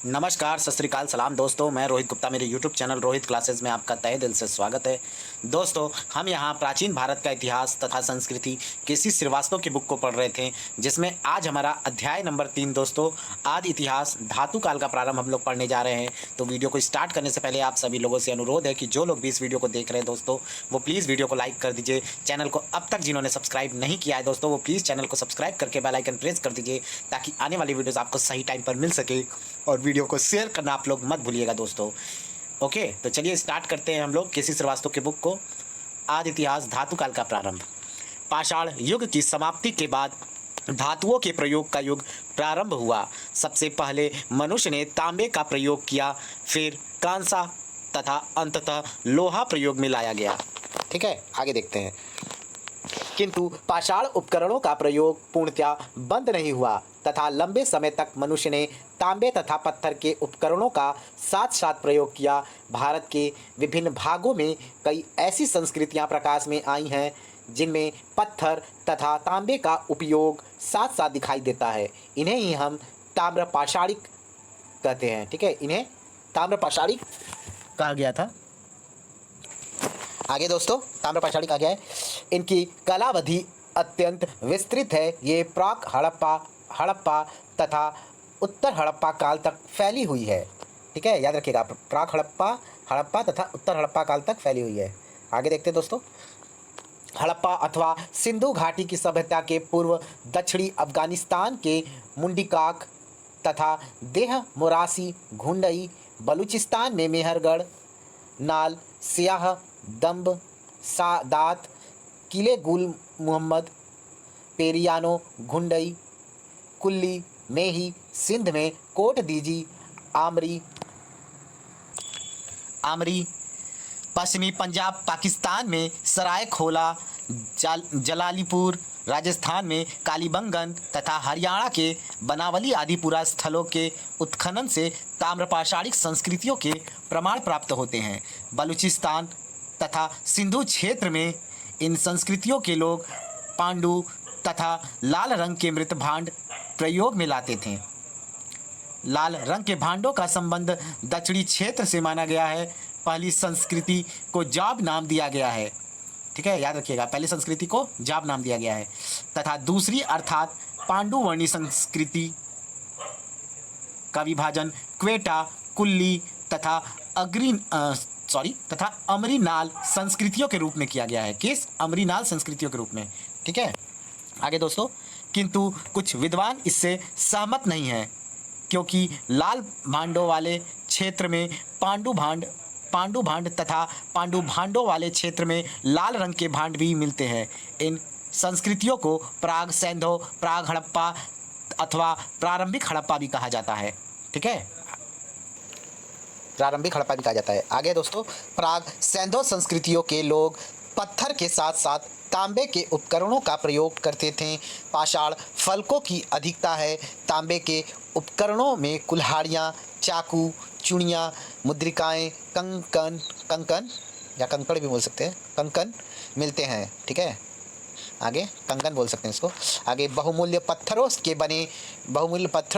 नमस्कार, सत श्री अकाल, सलाम दोस्तों। मैं रोहित गुप्ता, मेरे यूट्यूब चैनल रोहित क्लासेस में आपका तहे दिल से स्वागत है। दोस्तों, हम यहाँ प्राचीन भारत का इतिहास तथा संस्कृति केसी श्रीवास्तव की बुक को पढ़ रहे थे, जिसमें आज हमारा अध्याय नंबर 3 दोस्तों, आदि इतिहास धातु काल का प्रारंभ हम लोग पढ़ने जा रहे हैं। तो वीडियो को स्टार्ट करने से पहले आप सभी लोगों से अनुरोध है कि जो लोग भी इस वीडियो को देख रहे हैं दोस्तों, वो प्लीज़ वीडियो को लाइक कर दीजिए। चैनल को अब तक जिन्होंने सब्सक्राइब नहीं किया है दोस्तों, वो प्लीज़ चैनल को सब्सक्राइब करके बेल आइकन प्रेस कर दीजिए, ताकि आने वाली वीडियोज़ आपको सही टाइम पर मिल सके। और वीडियो को शेयर करना आप लोग मत भूलिएगा दोस्तों। ओके, तो चलिए स्टार्ट करते हैं हम लोग केसी श्रीवास्तव के बुक को, आदि इतिहास धातु काल का प्रारंभ। पाषाण युग की समाप्ति के बाद धातुओं के प्रयोग का युग प्रारंभ हुआ। सबसे पहले मनुष्य ने तांबे का प्रयोग किया, फिर कांसा तथा अंततः लोहा प्रयोग में लाया गया। ठीक है, आगे देखते हैं। किंतु पाषाण उपकरणों का प्रयोग पूर्णतया बंद नहीं हुआ तथा लंबे समय तक मनुष्य ने तांबे तथा पत्थर के उपकरणों का साथ साथ प्रयोग किया। भारत के विभिन्न भागों में कई ऐसी संस्कृतियां प्रकाश में आई हैं जिनमें पत्थर तथा तांबे का उपयोग साथ साथ दिखाई देता है। इन्हें ही हम ताम्र पाषाणिक कहते हैं। ठीक है, इन्हें ताम्र पाषाणिक कहा गया था। आगे दोस्तों, ताम्र पाषाणी कहा गया है। इनकी कालावधि अत्यंत विस्तृत है। ये प्राक हड़प्पा तथा उत्तर हड़प्पा काल तक फैली हुई है। ठीक है, याद रखिएगा, प्राक हड़प्पा तथा उत्तर हड़प्पा काल तक फैली हुई है। आगे देखते हैं दोस्तों। हड़प्पा अथवा सिंधु घाटी की सभ्यता के पूर्व दक्षिणी अफगानिस्तान के मुंडीकाक तथा देह मोरासी घुंडई, बलूचिस्तान में मेहरगढ़, नाल, सियाह, दम्ब, सादात, किले गुल मोहम्मद, पेरियानो, घुंडई, कुल्ली, मेही, सिंध में कोट दीजी, आमरी, पश्चिमी पंजाब पाकिस्तान में सराय खोला, जलालीपुर राजस्थान में कालीबंगन तथा हरियाणा के बनावली आदि पुरा स्थलों के उत्खनन से ताम्रपाषाणिक संस्कृतियों के प्रमाण प्राप्त होते हैं। बलूचिस्तान तथा सिंधु क्षेत्र में इन संस्कृतियों के लोग पांडु तथा लाल रंग के मृत भांड प्रयोग में लाते थे। लाल रंग के भांडों का संबंध दक्षिणी क्षेत्र से माना गया है। पहली संस्कृति को जाब नाम दिया गया है। ठीक है, याद रखिएगा, पहली संस्कृति को जाब नाम दिया गया है तथा दूसरी अर्थात पांडुवर्णी संस्कृति का विभाजन क्वेटा, कुल्ली तथा अमरीनाल संस्कृतियों के रूप में किया गया है। किस? अमरीनाल संस्कृतियों के रूप में। ठीक है, आगे दोस्तों। किंतु कुछ विद्वान इससे सहमत नहीं हैं, क्योंकि लाल भांडों वाले क्षेत्र में पांडु भांड तथा पांडु भांडों वाले क्षेत्र में लाल रंग के भांड भी मिलते हैं। इन संस्कृतियों को प्राग सैंधो, प्राग हड़प्पा अथवा प्रारंभिक हड़प्पा भी कहा जाता है। ठीक है, प्रारंभिक हड़प्पा भी कहा जाता है। आगे दोस्तों, प्राग सैंधो संस्कृतियों के लोग पत्थर के साथ साथ तांबे के उपकरणों का प्रयोग करते थे। पाषाण फलकों की अधिकता है। तांबे के उपकरणों में कुल्हाड़ियाँ, चाकू, चूड़ियाँ, मुद्रिकाएँ, कंकन या कंकड़ भी बोल सकते हैं, कंकन मिलते हैं। ठीक है, आगे कंगन बोल सकते हैं इसको। आगे बहुमूल्य पत्थरों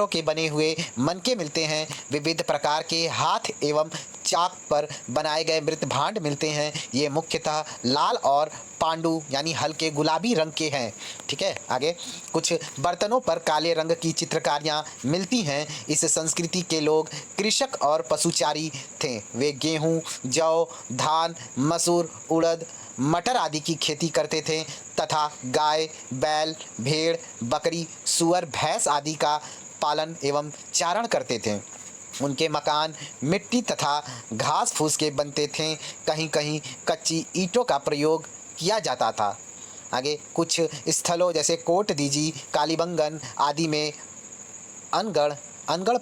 के बने हुए मनके मिलते हैं। विविध प्रकार के हाथ एवं चाक पर बनाए गए मृत भांड मिलते हैं। ये मुख्यतः लाल और पांडु यानी हल्के गुलाबी रंग के हैं। ठीक है, आगे कुछ बर्तनों पर काले रंग की चित्रकारियाँ मिलती हैं। इस संस्कृति के लोग कृषक और पशुचारी थे। वे गेहूँ, जौ, धान, मसूर, उड़द, मटर आदि की खेती करते थे तथा गाय, बैल, भेड़, बकरी, सुअर, भैंस आदि का पालन एवं चारण करते थे। उनके मकान मिट्टी तथा घास फूस के बनते थे। कहीं कहीं कच्ची ईंटों का प्रयोग किया जाता था। आगे कुछ स्थलों जैसे कोट दीजी, कालीबंगन आदि में अनगढ़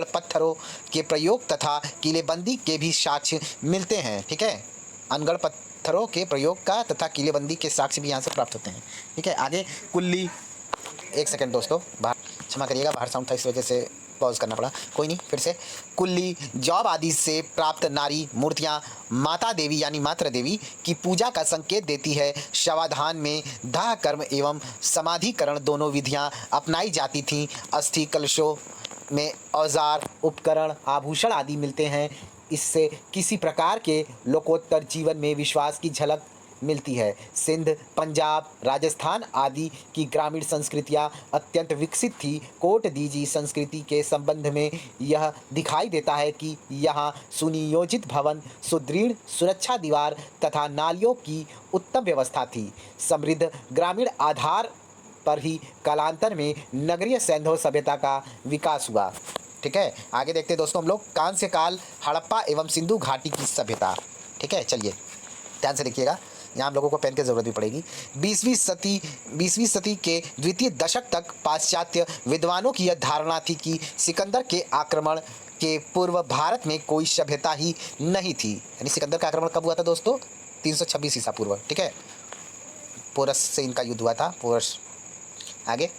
पत्थरों के प्रयोग तथा किलेबंदी के भी साक्ष्य मिलते हैं। ठीक है, अनगढ़ पत्थरों के प्रयोग का तथा किलेबंदी के साक्ष्य भी यहाँ से प्राप्त होते हैं। ठीक है, आगे कुल्ली, एक सेकंड दोस्तों, बाहर क्षमा करिएगा, बाहर साउंड था इस वजह से पॉज करना पड़ा, कोई नहीं, फिर से। कुल्ली, जॉब आदि से प्राप्त नारी मूर्तियाँ माता देवी यानी मातृ देवी की पूजा का संकेत देती है। शवाधान में दाह कर्म एवं समाधिकरण दोनों विधियाँ अपनाई जाती थीं। अस्थि कलशों में औजार, उपकरण, आभूषण आदि मिलते हैं। इससे किसी प्रकार के लोकोत्तर जीवन में विश्वास की झलक मिलती है। सिंध, पंजाब, राजस्थान आदि की ग्रामीण संस्कृतियाँ अत्यंत विकसित थी। कोट दीजी संस्कृति के संबंध में यह दिखाई देता है कि यहाँ सुनियोजित भवन, सुदृढ़ सुरक्षा दीवार तथा नालियों की उत्तम व्यवस्था थी। समृद्ध ग्रामीण आधार पर ही कालांतर में नगरीय सैंधव सभ्यता का विकास हुआ। ठीक है, आगे देखते हैं दोस्तों हम लोग कांस्य काल, हड़प्पा एवं सिंधु घाटी की सभ्यता। ठीक है, चलिए ध्यान से देखिएगा, यहाँ हम लोगों को पेन की जरूरत भी पड़ेगी। 20वीं सदी के द्वितीय दशक तक पाश्चात्य विद्वानों की यह धारणा थी कि सिकंदर के आक्रमण के पूर्व भारत में कोई सभ्यता ही नहीं थी। यानी सिकंदर का आक्रमण कब हुआ था दोस्तों? 326 ईसा पूर्व। ठीक है, पोरस से इनका युद्ध हुआ था, पोरस। आगे,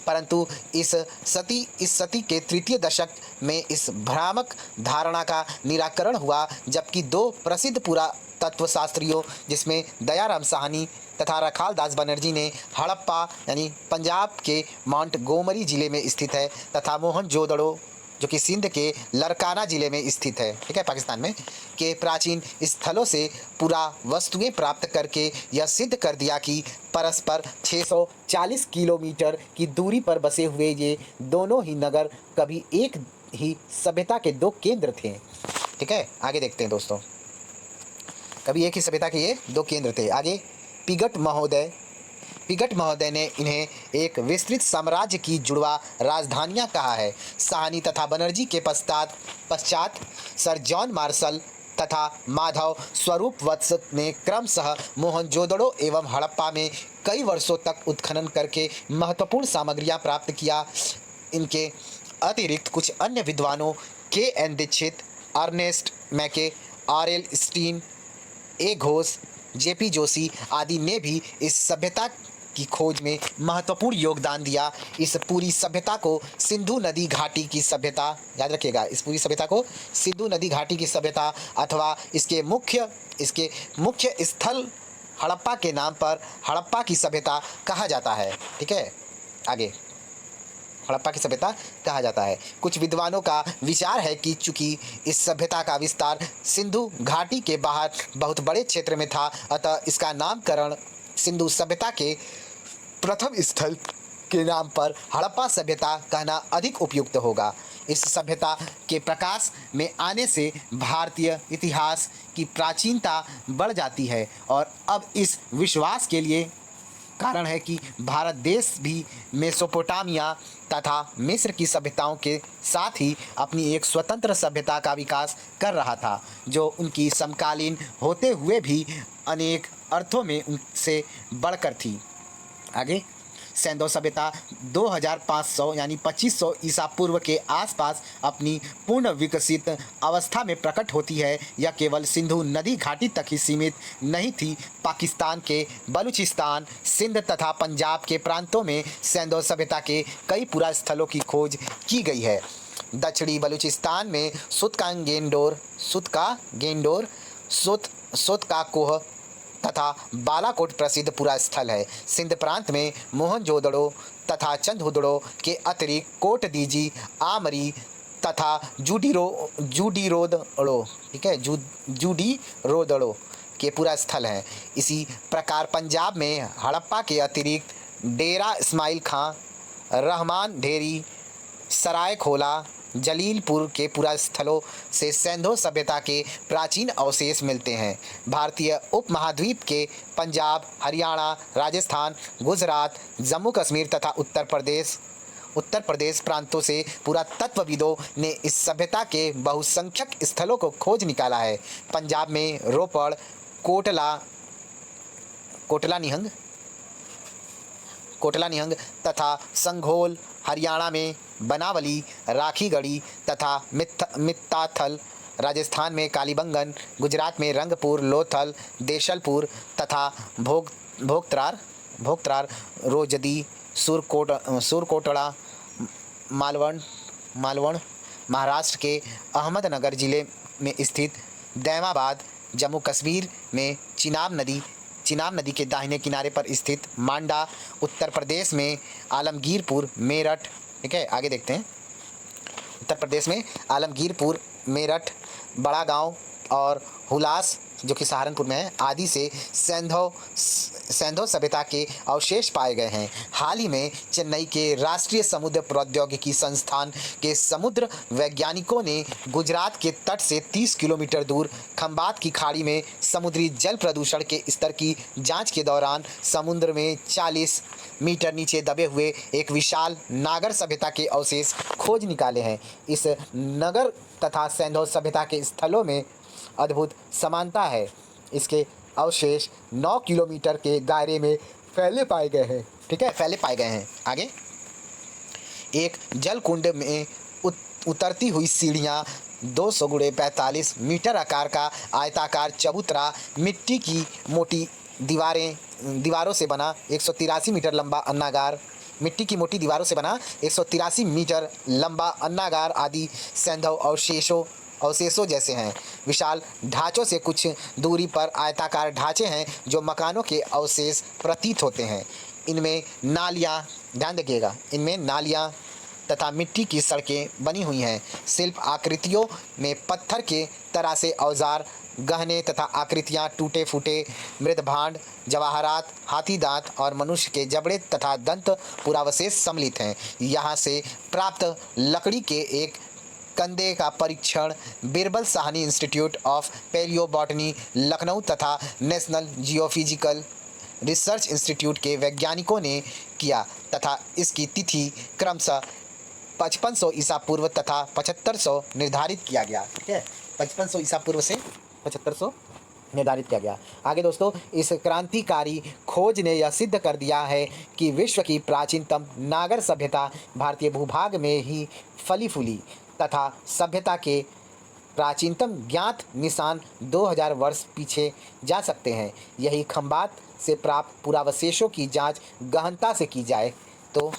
परंतु इस सदी के तृतीय दशक में इस भ्रामक धारणा का निराकरण हुआ, जबकि दो प्रसिद्ध पुरातत्वशास्त्रियों जिसमें दयाराम साहनी तथा रखाल दास बनर्जी ने हड़प्पा यानी पंजाब के माउंट गोमरी जिले में स्थित है तथा मोहनजोदड़ो जो कि सिंध के लरकाना जिले में स्थित है, ठीक है, पाकिस्तान में, के प्राचीन स्थलों से पुरावस्तुएं प्राप्त करके यह सिद्ध कर दिया कि परस्पर 640 किलोमीटर की दूरी पर बसे हुए ये दोनों ही नगर कभी एक ही सभ्यता के दो केंद्र थे। ठीक है, आगे देखते हैं दोस्तों, कभी एक ही सभ्यता के ये दो केंद्र थे। आगे, पिगट महोदय ने इन्हें एक विस्तृत साम्राज्य की जुड़वा राजधानियां कहा है। साहनी तथा बनर्जी के पश्चात सर जॉन मार्शल तथा माधव स्वरूप वत्स ने क्रमशः मोहनजोदड़ो एवं हड़प्पा में कई वर्षों तक उत्खनन करके महत्वपूर्ण सामग्रियां प्राप्त किया। इनके अतिरिक्त कुछ अन्य विद्वानों K.N. दीक्षित, अर्नेस्ट मैके, R.L. Stein, A. Ghosh, J.P. Joshi आदि ने भी इस सभ्यता की खोज में महत्वपूर्ण योगदान दिया। इस पूरी सभ्यता को सिंधु नदी घाटी की सभ्यता, याद रखिएगा, इस पूरी सभ्यता को सिंधु नदी घाटी की सभ्यता अथवा इसके मुख्य स्थल हड़प्पा के नाम पर हड़प्पा की सभ्यता कहा जाता है। ठीक है, आगे, हड़प्पा की सभ्यता कहा जाता है। कुछ विद्वानों का विचार है कि चूंकि इस सभ्यता का विस्तार सिंधु घाटी के बाहर बहुत बड़े क्षेत्र में था, अतः इसका नामकरण सिंधु सभ्यता के प्रथम स्थल के नाम पर हड़प्पा सभ्यता कहना अधिक उपयुक्त होगा। इस सभ्यता के प्रकाश में आने से भारतीय इतिहास की प्राचीनता बढ़ जाती है और अब इस विश्वास के लिए कारण है कि भारत देश भी मेसोपोटामिया तथा मिस्र की सभ्यताओं के साथ ही अपनी एक स्वतंत्र सभ्यता का विकास कर रहा था, जो उनकी समकालीन होते हुए भी अनेक अर्थों में उनसे बढ़कर थी। आगे, सैंधव सभ्यता 2500 यानी 2500 ईसा पूर्व के आसपास अपनी पूर्ण विकसित अवस्था में प्रकट होती है। यह केवल सिंधु नदी घाटी तक ही सीमित नहीं थी। पाकिस्तान के बलूचिस्तान, सिंध तथा पंजाब के प्रांतों में सैंधव सभ्यता के कई पुरास्थलों की खोज की गई है। दक्षिणी बलूचिस्तान में सुत का कोह तथा बालाकोट प्रसिद्ध पुरा स्थल है। सिंध प्रांत में मोहनजोदड़ो तथा चंदहुदड़ो के अतिरिक्त कोट दीजी, आमरी तथा जूडीरोदड़ो, ठीक है, जूडीरोदड़ो के पुरा स्थल हैं। इसी प्रकार पंजाब में हड़प्पा के अतिरिक्त डेरा इस्माइल खां, रहमान ढेरी, सराय खोला, जलीलपुर के पुरास्थलों से सैंधव सभ्यता के प्राचीन अवशेष मिलते हैं। भारतीय उपमहाद्वीप के पंजाब, हरियाणा, राजस्थान, गुजरात, जम्मू कश्मीर तथा उत्तर प्रदेश प्रांतों से पुरातत्वविदों ने इस सभ्यता के बहुसंख्यक स्थलों को खोज निकाला है। पंजाब में रोपड़, कोटला निहंग तथा संघोल, हरियाणा में बनावली, राखीगढ़ी तथा मित्ताथल, राजस्थान में कालीबंगन, गुजरात में रंगपुर, लोथल, देशलपुर तथा भोक्तार, रोजदी, सुरकोटड़ा, मालवण, महाराष्ट्र के अहमदनगर जिले में स्थित दैमाबाद, जम्मू कश्मीर में चिनाब नदी के दाहिने किनारे पर स्थित मांडा, उत्तर प्रदेश में आलमगीरपुर, मेरठ। ठीक है, आगे देखते हैं, उत्तर प्रदेश में आलमगीरपुर, मेरठ, बड़ा गांव और हुलास जो कि सहारनपुर में है आदि से सैंधव सभ्यता के अवशेष पाए गए हैं। हाल ही में चेन्नई के राष्ट्रीय समुद्र प्रौद्योगिकी संस्थान के समुद्र वैज्ञानिकों ने गुजरात के तट से 30 किलोमीटर दूर खंबात की खाड़ी में समुद्री जल प्रदूषण के स्तर की जांच के दौरान समुद्र में 40 मीटर नीचे दबे हुए एक विशाल नागर सभ्यता के अवशेष खोज निकाले हैं। इस नगर तथा सैंधव सभ्यता के स्थलों में अद्भुत समानता है। इसके अवशेष 9 किलोमीटर के दायरे में फैले पाए गए हैं। ठीक है, फैले पाए गए हैं। आगे, एक जल कुंड में उतरती हुई सीढ़ियाँ 200 × 45 मीटर आकार का आयताकार चबूतरा, मिट्टी की मोटी दीवारों से बना 183 मीटर लंबा अन्नागार, मिट्टी की मोटी दीवारों से बना 183 मीटर लंबा अन्नागार आदि सैंधव अवशेषों जैसे हैं। विशाल ढांचों से कुछ दूरी पर आयताकार ढांचे हैं जो मकानों के अवशेष प्रतीत होते हैं। इनमें नालियाँ, ध्यान रखिएगा, इनमें नालियाँ तथा मिट्टी की सड़कें बनी हुई हैं। शिल्प आकृतियों में पत्थर के तरह से औजार, गहने तथा आकृतियाँ, टूटे फूटे मृदभांड, जवाहरात, हाथी दांत और मनुष्य के जबड़े तथा दंत पुरावशेष सम्मिलित हैं। यहाँ से प्राप्त लकड़ी के एक कंधे का परीक्षण Birbal Sahni institute of palaeobotany Lucknow तथा नेशनल जियोफिजिकल रिसर्च इंस्टीट्यूट के वैज्ञानिकों ने किया तथा इसकी तिथि क्रमशः 5500 ईसा पूर्व तथा 7500 निर्धारित किया गया। ठीक है, 5500 ईसा पूर्व से 7500 निर्धारित किया गया। आगे दोस्तों, इस क्रांतिकारी खोज ने यह सिद्ध कर दिया है कि विश्व की प्राचीनतम नागर सभ्यता भारतीय भूभाग में ही फली फूली तथा सभ्यता के प्राचीनतम ज्ञात निशान 2000 वर्ष पीछे जा सकते हैं। यही खंबात से प्राप्त पुरावशेषों की जांच गहनता से की जाए तो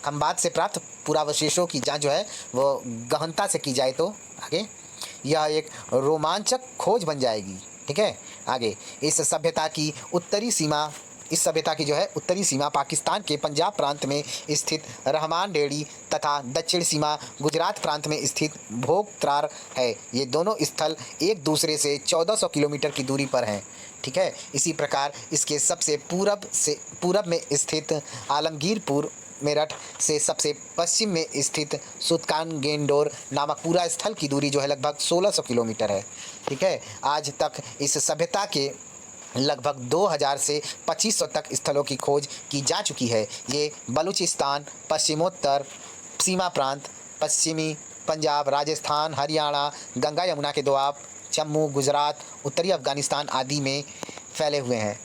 खंबात से प्राप्त पुरावशेषों की जांच जो है वो गहनता से की जाए तो आगे यह एक रोमांचक खोज बन जाएगी। ठीक है, आगे इस सभ्यता की उत्तरी सीमा पाकिस्तान के पंजाब प्रांत में स्थित रहमान डेड़ी तथा दक्षिण सीमा गुजरात प्रांत में स्थित भोगत्रार है। ये दोनों स्थल एक दूसरे से 1400 किलोमीटर की दूरी पर हैं। ठीक है, इसी प्रकार इसके सबसे पूरब में स्थित आलमगीरपुर मेरठ से सबसे पश्चिम में स्थित सुल्तानगंज नामक पूरा स्थल की दूरी जो है लगभग 1600 किलोमीटर है। ठीक है, आज तक इस सभ्यता के लगभग 2000 से 2500 तक स्थलों की खोज की जा चुकी है। ये बलूचिस्तान, पश्चिमोत्तर सीमा प्रांत, पश्चिमी पंजाब, राजस्थान, हरियाणा, गंगा यमुना के दोआब, जम्मू, गुजरात, उत्तरी अफगानिस्तान आदि में फैले हुए हैं।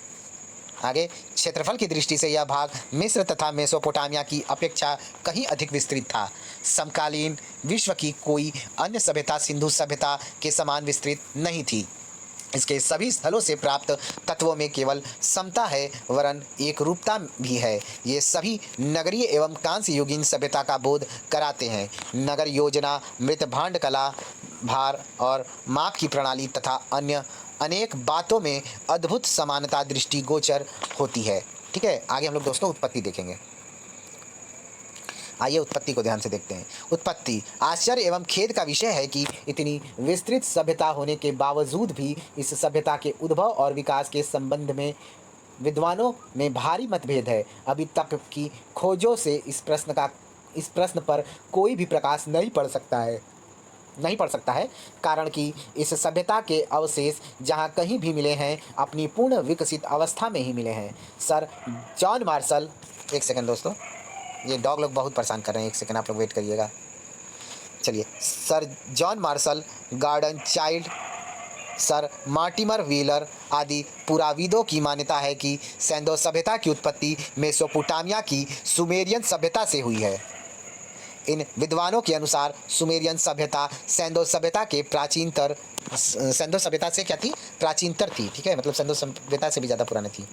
आगे, क्षेत्रफल की दृष्टि से यह भाग मिस्र तथा मेसोपोटामिया की अपेक्षा कहीं अधिक विस्तृत था। समकालीन विश्व की कोई अन्य सभ्यता सिंधु सभ्यता के समान विस्तृत नहीं थी। इसके सभी स्थलों से प्राप्त तत्वों में केवल समता है वरन एक रूपता भी है। ये सभी नगरीय एवं कांस्य युगीन सभ्यता का बोध कराते हैं। नगर योजना, मृत भांड कला, भार और माप की प्रणाली तथा अन्य अनेक बातों में अद्भुत समानता दृष्टिगोचर होती है। ठीक है, आगे हम लोग दोस्तों उत्पत्ति देखेंगे। आइए उत्पत्ति को ध्यान से देखते हैं। उत्पत्ति आश्चर्य एवं खेद का विषय है कि इतनी विस्तृत सभ्यता होने के बावजूद भी इस सभ्यता के उद्भव और विकास के संबंध में विद्वानों में भारी मतभेद है। अभी तक की खोजों से इस प्रश्न पर कोई भी प्रकाश नहीं पड़ सकता है कारण कि इस सभ्यता के अवशेष जहाँ कहीं भी मिले हैं अपनी पूर्ण विकसित अवस्था में ही मिले हैं। सर जॉन मार्शल, एक सेकंड दोस्तों, ये डॉग लोग बहुत परेशान कर रहे हैं, एक सेकंड आप लोग वेट करिएगा। चलिए, sir John Marshall, Gordon Childe, sir Mortimer Wheeler आदि पुराविदों की मान्यता है कि सैंधव सभ्यता की उत्पत्ति मेसोपोटामिया की सुमेरियन सभ्यता से हुई है। इन विद्वानों के अनुसार सुमेरियन सभ्यता सैंधव सभ्यता से क्या थी? प्राचीनतर थी। ठीक है, मतलब सैंधव सभ्यता से भी ज़्यादा पुरानी थी।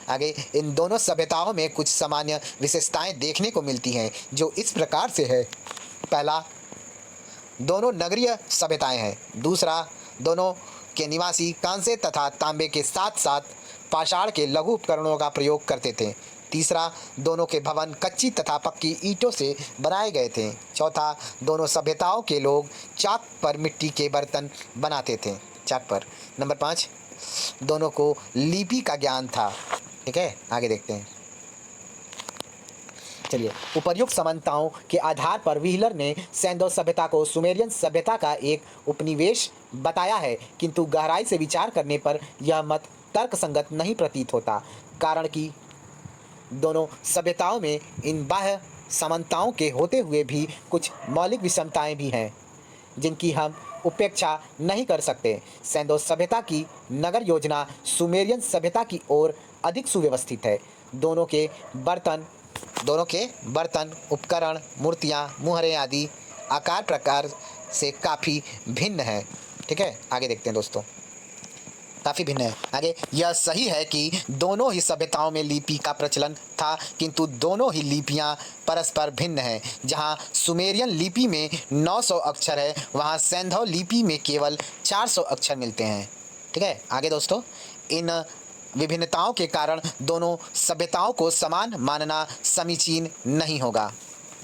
आगे, इन दोनों सभ्यताओं में कुछ सामान्य विशेषताएं देखने को मिलती हैं जो इस प्रकार से है। पहला, दोनों नगरीय सभ्यताएं हैं। दूसरा, दोनों के निवासी कांसे तथा तांबे के साथ साथ पाषाण के लघु उपकरणों का प्रयोग करते थे। तीसरा, दोनों के भवन कच्ची तथा पक्की ईंटों से बनाए गए थे। चौथा, दोनों सभ्यताओं के लोग चाक पर मिट्टी के बर्तन बनाते थे, चाक पर। नंबर 5, दोनों को लिपि का ज्ञान था। ठीक है, आगे देखते हैं। चलिए, उपर्युक्त समानताओं के आधार पर व्हीलर ने सैंडो सभ्यता को सुमेरियन सभ्यता का एक उपनिवेश बताया है, किंतु गहराई से विचार करने पर यह मत तर्कसंगत नहीं प्रतीत होता, कारण कि दोनों सभ्यताओं में इन बाह्य समानताओं के होते हुए भी कुछ मौलिक विषमताएं भी हैं, जिनकी हम उपेक्षा नहीं कर सकते। सैंडो सभ्यता की नगर योजना सुमेरियन सभ्यता की ओर अधिक सुव्यवस्थित है। दोनों के बर्तन, उपकरण, मूर्तियाँ, मुहरें आदि आकार प्रकार से काफ़ी भिन्न है। ठीक है, आगे देखते हैं दोस्तों, काफ़ी भिन्न है। आगे, यह सही है कि दोनों ही सभ्यताओं में लिपि का प्रचलन था, किंतु दोनों ही लिपियाँ परस्पर भिन्न हैं। जहाँ सुमेरियन लिपि में 900 अक्षर है, वहाँ सैंधव लिपि में केवल 400 अक्षर मिलते हैं। ठीक है, आगे दोस्तों, इन विभिन्नताओं के कारण दोनों सभ्यताओं को समान मानना समीचीन नहीं होगा।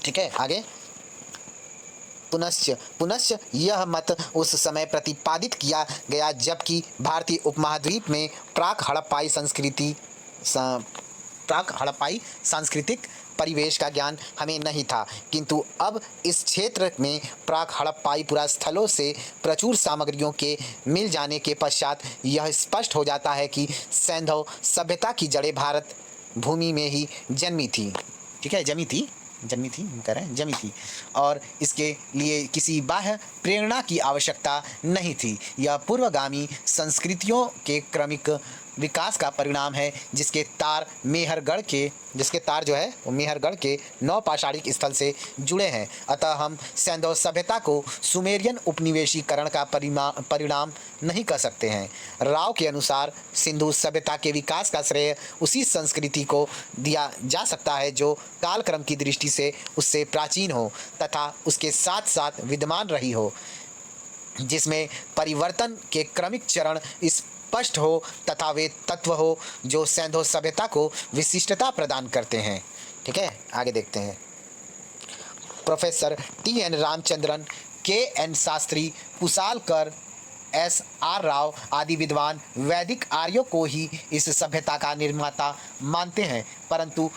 ठीक है, आगे, पुनश्च यह मत उस समय प्रतिपादित किया गया जबकि भारतीय उपमहाद्वीप में प्राक हड़प्पाई सांस्कृतिक परिवेश का ज्ञान हमें नहीं था, किंतु अब इस क्षेत्र में प्राक हड़प्पाई पुरास्थलों से प्रचुर सामग्रियों के मिल जाने के पश्चात यह स्पष्ट हो जाता है कि सैंधव सभ्यता की जड़ें भारत भूमि में ही जन्मी थी। ठीक है, जमी थी और इसके लिए किसी बाह्य प्रेरणा की आवश्यकता नहीं थी। यह पूर्वगामी संस्कृतियों के क्रमिक विकास का परिणाम है, जिसके तार जो है वो मेहरगढ़ के नवपाषाणिक स्थल से जुड़े हैं। अतः हम सैंधव सभ्यता को सुमेरियन उपनिवेशीकरण का परिणाम नहीं कर सकते हैं। राव के अनुसार सिंधु सभ्यता के विकास का श्रेय उसी संस्कृति को दिया जा सकता है जो कालक्रम की दृष्टि से उससे प्राचीन हो तथा उसके साथ साथ विद्यमान रही हो, जिसमें परिवर्तन के क्रमिक चरण स्पष्ट हो तथा वे तत्व हो जो सैंधव सभ्यता को विशिष्टता प्रदान करते हैं। ठीक है, आगे देखते हैं। Professor T N. Ramachandran, K N. Shastri, Kushalkar, S R. Rao आदि विद्वान वैदिक आर्यों को ही इस सभ्यता का निर्माता मानते हैं, परंतु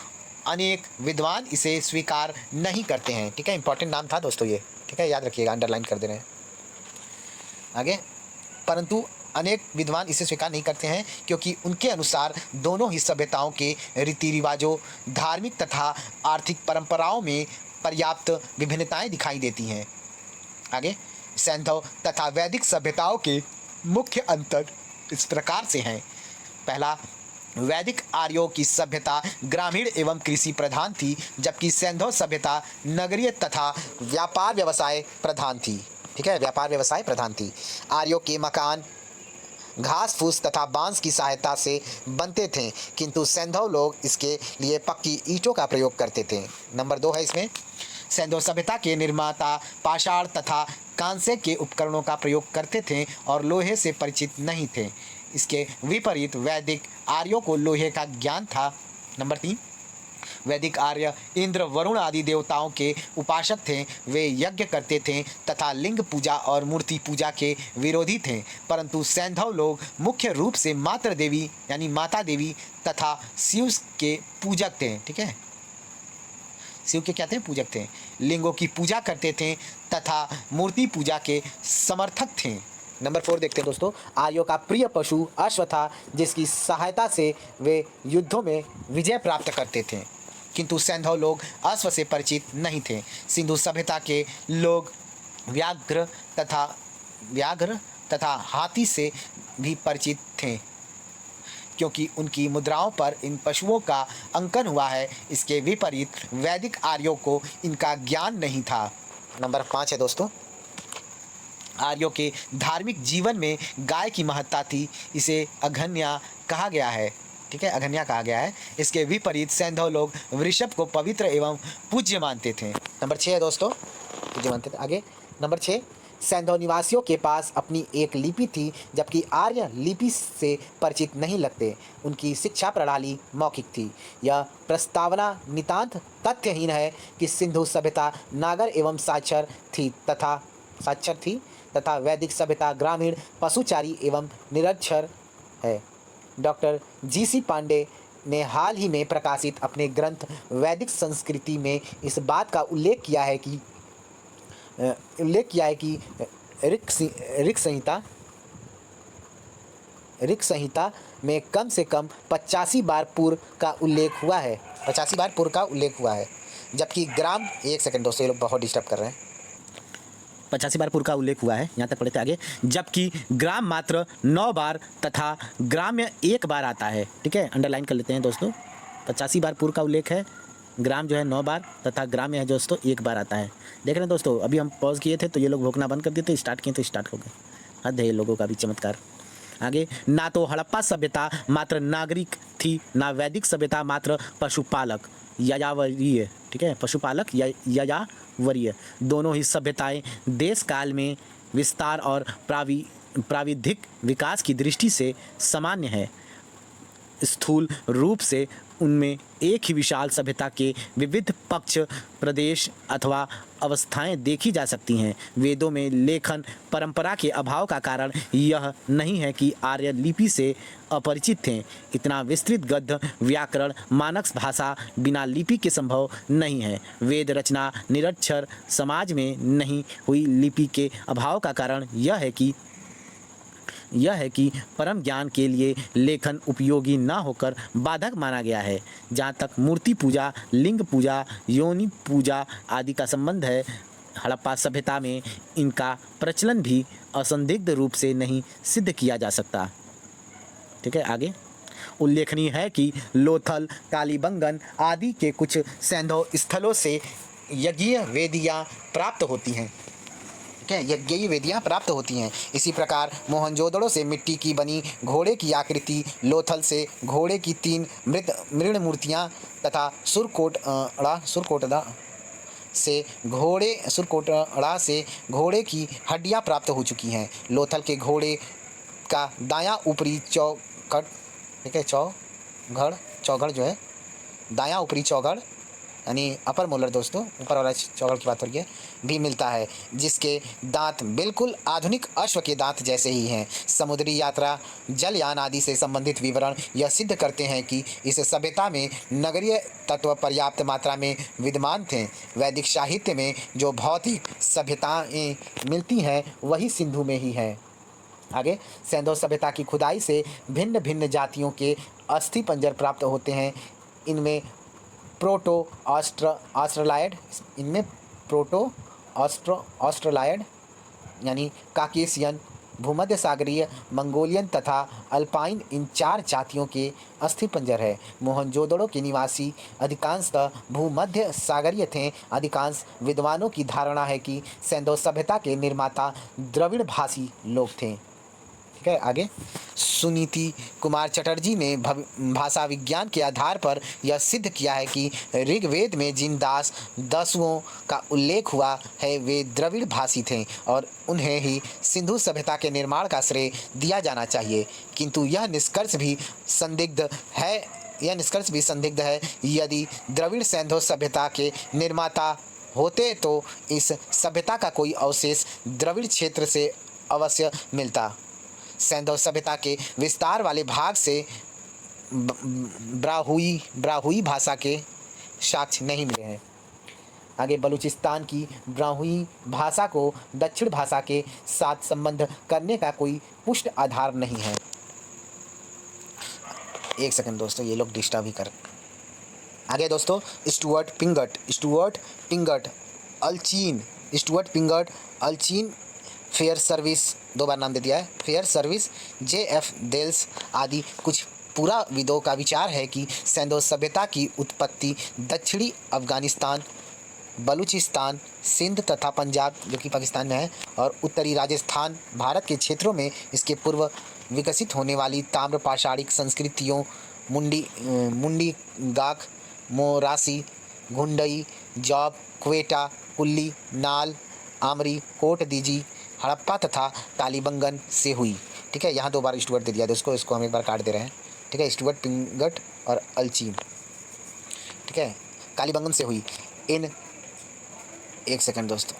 अनेक विद्वान इसे स्वीकार नहीं करते हैं। ठीक है, इंपॉर्टेंट नाम था दोस्तों ये। ठीक है, याद रखिएगा, अंडरलाइन कर दे रहे हैं। आगे, परंतु अनेक विद्वान इसे स्वीकार नहीं करते हैं क्योंकि उनके अनुसार दोनों ही सभ्यताओं के रीति रिवाजों, धार्मिक तथा आर्थिक परंपराओं में पर्याप्त विभिन्नताएं दिखाई देती हैं। आगे, सैंधव तथा वैदिक सभ्यताओं के मुख्य अंतर इस प्रकार से हैं। पहला, वैदिक आर्यों की सभ्यता ग्रामीण एवं कृषि प्रधान थी, जबकि सैंधव सभ्यता नगरीय तथा व्यापार व्यवसाय प्रधान थी। ठीक है, व्यापार व्यवसाय प्रधान थी। आर्यों के मकान घास फूस तथा बांस की सहायता से बनते थे, किंतु सैंधव लोग इसके लिए पक्की ईंटों का प्रयोग करते थे। नंबर 2 है इसमें, सैंधव सभ्यता के निर्माता पाषाण तथा कांसे के उपकरणों का प्रयोग करते थे और लोहे से परिचित नहीं थे। इसके विपरीत वैदिक आर्यों को लोहे का ज्ञान था। नंबर 3, वैदिक आर्य इंद्र, वरुण आदि देवताओं के उपासक थे। वे यज्ञ करते थे तथा लिंग पूजा और मूर्ति पूजा के विरोधी थे, परंतु सैंधव लोग मुख्य रूप से मातृ देवी यानी माता देवी तथा शिव के पूजक थे। ठीक है, शिव के क्या थे? पूजक थे। लिंगों की पूजा करते थे तथा मूर्ति पूजा के समर्थक थे। नंबर 4 देखते हैं दोस्तों। आर्यों का प्रिय पशु अश्व था, जिसकी सहायता से वे युद्धों में विजय प्राप्त करते थे, किंतु सैंधव लोग अश्व से परिचित नहीं थे। सिंधु सभ्यता के लोग व्याघ्र तथा हाथी से भी परिचित थे, क्योंकि उनकी मुद्राओं पर इन पशुओं का अंकन हुआ है। इसके विपरीत वैदिक आर्यों को इनका ज्ञान नहीं था। नंबर 5 है दोस्तों, आर्यों के धार्मिक जीवन में गाय की महत्ता थी। इसे अघन्या कहा गया है। ठीक है, अघन्या कहा गया है। इसके विपरीत सैंधव लोग वृषभ को पवित्र एवं पूज्य मानते थे। नंबर 6 है दोस्तों, पूज्य मानते थे। आगे नंबर 6, सैंधव निवासियों के पास अपनी एक लिपि थी, जबकि आर्य लिपि से परिचित नहीं लगते। उनकी शिक्षा प्रणाली मौखिक थी। यह प्रस्तावना नितांत तथ्यहीन है कि सिंधु सभ्यता नागर एवं साक्षर थी तथा वैदिक सभ्यता ग्रामीण, पशुचारी एवं निरक्षर है। Doctor GC. पांडे ने हाल ही में प्रकाशित अपने ग्रंथ वैदिक संस्कृति में इस बात का उल्लेख किया है कि ऋक् संहिता में कम से कम 85 बार पूर्व का उल्लेख हुआ है। 85 बार पूर्व का उल्लेख हुआ है, जबकि ग्राम, एक सेकंड दोस्तों, ये लोग बहुत डिस्टर्ब कर रहे हैं। 85 बार पूर्व का उल्लेख हुआ है, यहाँ तक पढ़ते आगे। जबकि ग्राम मात्र 9 बार तथा ग्राम्य 1 बार आता है। ठीक है, अंडरलाइन कर लेते हैं दोस्तों। 85 बार पूर्व का उल्लेख है, ग्राम जो है 9 बार तथा ग्राम्य है दोस्तों 1 बार आता है। देख रहे हैं दोस्तों, अभी हम पॉज किए थे तो ये लोग भोंकना बंद कर दिए थे, स्टार्ट किए तो स्टार्ट हो गए। हद है ये लोगों का भी चमत्कार। आगे, ना तो हड़प्पा सभ्यता मात्र नागरिक थी, ना वैदिक सभ्यता मात्र पशुपालक यायावरीय। ठीक है, पशुपालक यायावरीय दोनों ही सभ्यताएं देश काल में विस्तार और प्राविधिक विकास की दृष्टि से सामान्य है। स्थूल रूप से उनमें एक ही विशाल सभ्यता के विविध पक्ष, प्रदेश अथवा अवस्थाएं देखी जा सकती हैं। वेदों में लेखन परंपरा के अभाव का कारण यह नहीं है कि आर्य लिपि से अपरिचित थे। इतना विस्तृत गद्य व्याकरण मानक भाषा बिना लिपि के संभव नहीं है। वेद रचना निरक्षर समाज में नहीं हुई। लिपि के अभाव का कारण यह है कि परम ज्ञान के लिए लेखन उपयोगी न होकर बाधक माना गया है। जहाँ तक मूर्ति पूजा, लिंग पूजा, योनि पूजा आदि का संबंध है, हड़प्पा सभ्यता में इनका प्रचलन भी असंदिग्ध रूप से नहीं सिद्ध किया जा सकता। ठीक है, आगे उल्लेखनीय है कि लोथल, कालीबंगन आदि के कुछ सैंधव स्थलों से यज्ञीय वेदियाँ प्राप्त होती हैं। यज्ञीय वेदियाँ प्राप्त होती हैं। इसी प्रकार मोहनजोदड़ो से मिट्टी की बनी घोड़े की आकृति, लोथल से घोड़े की 3 मृण मूर्तियाँ तथा सुरकोटड़ा से घोड़े की हड्डियाँ प्राप्त हो चुकी हैं। लोथल के घोड़े का दायां ऊपरी चौगड़, ठीक है, चौगड़ जो है, दायां ऊपरी चौगड़ यानी अपर मोलर दोस्तों, ऊपर वाला चौगड़ की बात हो रही है, भी मिलता है, जिसके दांत बिल्कुल आधुनिक अश्व के दांत जैसे ही हैं। समुद्री यात्रा, जलयान आदि से संबंधित विवरण यह सिद्ध करते हैं कि इस सभ्यता में नगरीय तत्व पर्याप्त मात्रा में विद्यमान थे। वैदिक साहित्य में जो भौतिक सभ्यताएं मिलती हैं वही सिंधु में ही है। आगे, सैंधव सभ्यता की खुदाई से भिन्न भिन्न जातियों के अस्थि पंजर प्राप्त होते हैं। इनमें प्रोटो ऑस्ट्रलायड यानी काकेशियन, भूमध्य सागरीय, मंगोलियन तथा अल्पाइन, इन 4 जातियों के अस्थि पंजर है। मोहनजोदड़ो के निवासी अधिकांशतः भूमध्य सागरीय थे। अधिकांश विद्वानों की धारणा है कि सैंधव सभ्यता के निर्माता द्रविड़ भाषी लोग थे। ठीक है, आगे सुनीति कुमार चटर्जी ने भाषा विज्ञान के आधार पर यह सिद्ध किया है कि ऋग्वेद में जिन दसुओं का उल्लेख हुआ है वे द्रविड़ भाषी थे और उन्हें ही सिंधु सभ्यता के निर्माण का श्रेय दिया जाना चाहिए। किंतु यह निष्कर्ष भी संदिग्ध है। यदि द्रविड़ सैंधव सभ्यता के निर्माता होते तो इस सभ्यता का कोई अवशेष द्रविड़ क्षेत्र से अवश्य मिलता। सैंधव सभ्यता के विस्तार वाले भाग से ब्राहुई भाषा के साक्ष्य नहीं मिले हैं। आगे, बलूचिस्तान की ब्राहुई भाषा को दक्षिण भाषा के साथ संबंध करने का कोई पुष्ट आधार नहीं है। एक सेकंड दोस्तों, ये लोग डिस्टर्ब ही कर। आगे दोस्तों, स्टुअर्ट पिंगट अल्चीन, फेयर सर्विस, 2 बार नाम दे दिया है, फेयर सर्विस, J.F. देल्स आदि कुछ पुराविदों का विचार है कि सैंधव सभ्यता की उत्पत्ति दक्षिणी अफगानिस्तान, बलूचिस्तान, सिंध तथा पंजाब जो कि पाकिस्तान में है और उत्तरी राजस्थान भारत के क्षेत्रों में इसके पूर्व विकसित होने वाली ताम्र पाषाणिक संस्कृतियों मुंडी गाक, मोरासी, घुंडई, जॉब, क्वेटा, कुल्ली, नाल, आमरी, कोट दीजी, हड़प्पा तथा कालीबंगन से हुई। ठीक है, यहाँ 2 बार स्टुअर्ट दे दिया दोस्तों, इसको हम एक बार काट दे रहे हैं। ठीक है, स्टुअर्ट, पिंगट और अल्चीन। ठीक है, कालीबंगन से हुई। इन एक सेकंड दोस्तों,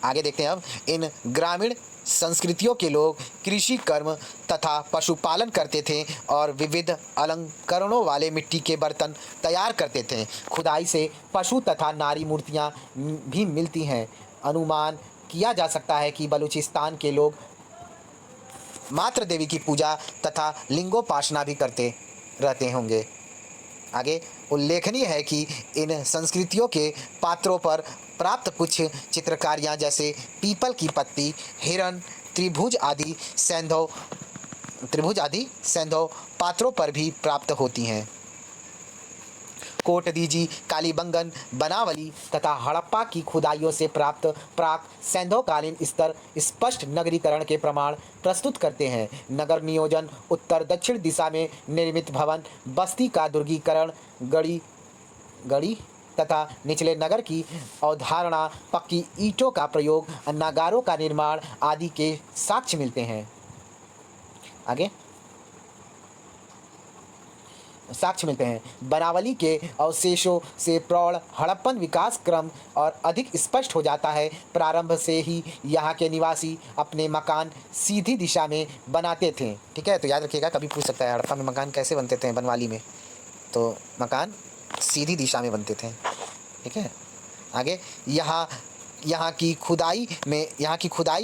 आगे देखते हैं अब। इन ग्रामीण संस्कृतियों के लोग कृषि कर्म तथा पशुपालन करते थे और विविध अलंकरणों वाले मिट्टी के बर्तन तैयार करते थे। खुदाई से पशु तथा नारी मूर्तियां भी मिलती हैं। अनुमान किया जा सकता है कि बलूचिस्तान के लोग मातृ देवी की पूजा तथा लिंगोपासना भी करते रहते होंगे। आगे उल्लेखनीय है कि इन संस्कृतियों के पात्रों पर प्राप्त कुछ चित्रकारियाँ जैसे पीपल की पत्ती, हिरण, त्रिभुज आदि सैंधव पात्रों पर भी प्राप्त होती हैं। कोटदीजी, कालीबंगन, बनावली तथा हड़प्पा की खुदाइयों से प्राप्त प्राक सैंधवकालीन स्तर स्पष्ट नगरीकरण के प्रमाण प्रस्तुत करते हैं। नगर नियोजन, उत्तर दक्षिण दिशा में निर्मित भवन, बस्ती का दुर्गीकरण, गढ़ी तथा निचले नगर की अवधारणा, पक्की ईंटों का प्रयोग, अन्नागारों का निर्माण आदि के साक्ष्य मिलते हैं। आगे साक्ष्य मिलते हैं। बनावली के अवशेषों से प्रौढ़ हड़प्पन विकास क्रम और अधिक स्पष्ट हो जाता है। प्रारंभ से ही यहाँ के निवासी अपने मकान सीधी दिशा में बनाते थे। ठीक है, तो याद रखिएगा, कभी पूछ सकता है हड़प्पा में मकान कैसे बनते थे बनवाली में, तो मकान सीधी दिशा में बनते थे। ठीक है, आगे यहाँ की खुदाई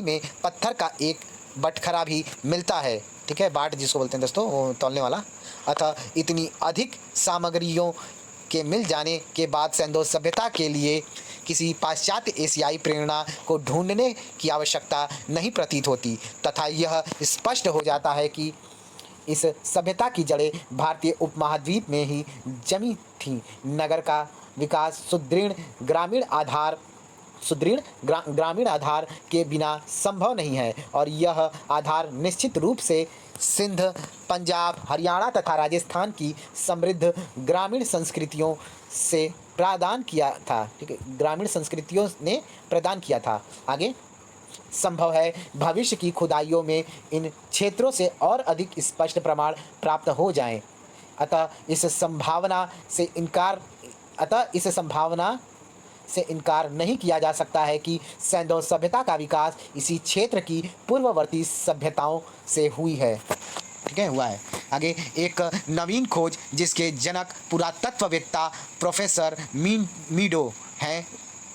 में पत्थर का एक बटखरा भी मिलता है। ठीक है, बाट जिसको बोलते हैं दोस्तों, वो तौलने वाला। अतः इतनी अधिक सामग्रियों के मिल जाने के बाद सैंधव सभ्यता के लिए किसी पाश्चात्य एशियाई प्रेरणा को ढूंढने की आवश्यकता नहीं प्रतीत होती, तथा यह स्पष्ट हो जाता है कि इस सभ्यता की जड़ें भारतीय उपमहाद्वीप में ही जमी थीं। नगर का विकास सुदृढ़ ग्रामीण आधार के बिना संभव नहीं है, और यह आधार निश्चित रूप से सिंध, पंजाब, हरियाणा तथा राजस्थान की समृद्ध ग्रामीण संस्कृतियों से प्रदान किया था। ठीक है, ग्रामीण संस्कृतियों ने प्रदान किया था। आगे संभव है भविष्य की खुदाइयों में इन क्षेत्रों से और अधिक स्पष्ट प्रमाण प्राप्त हो जाएं। अतः इस संभावना से इनकार नहीं किया जा सकता है कि सैंधव सभ्यता का विकास इसी क्षेत्र की पूर्ववर्ती सभ्यताओं से हुई है। ठीक है, हुआ है। आगे एक नवीन खोज जिसके जनक पुरातत्ववेत्ता प्रोफेसर मीडो हैं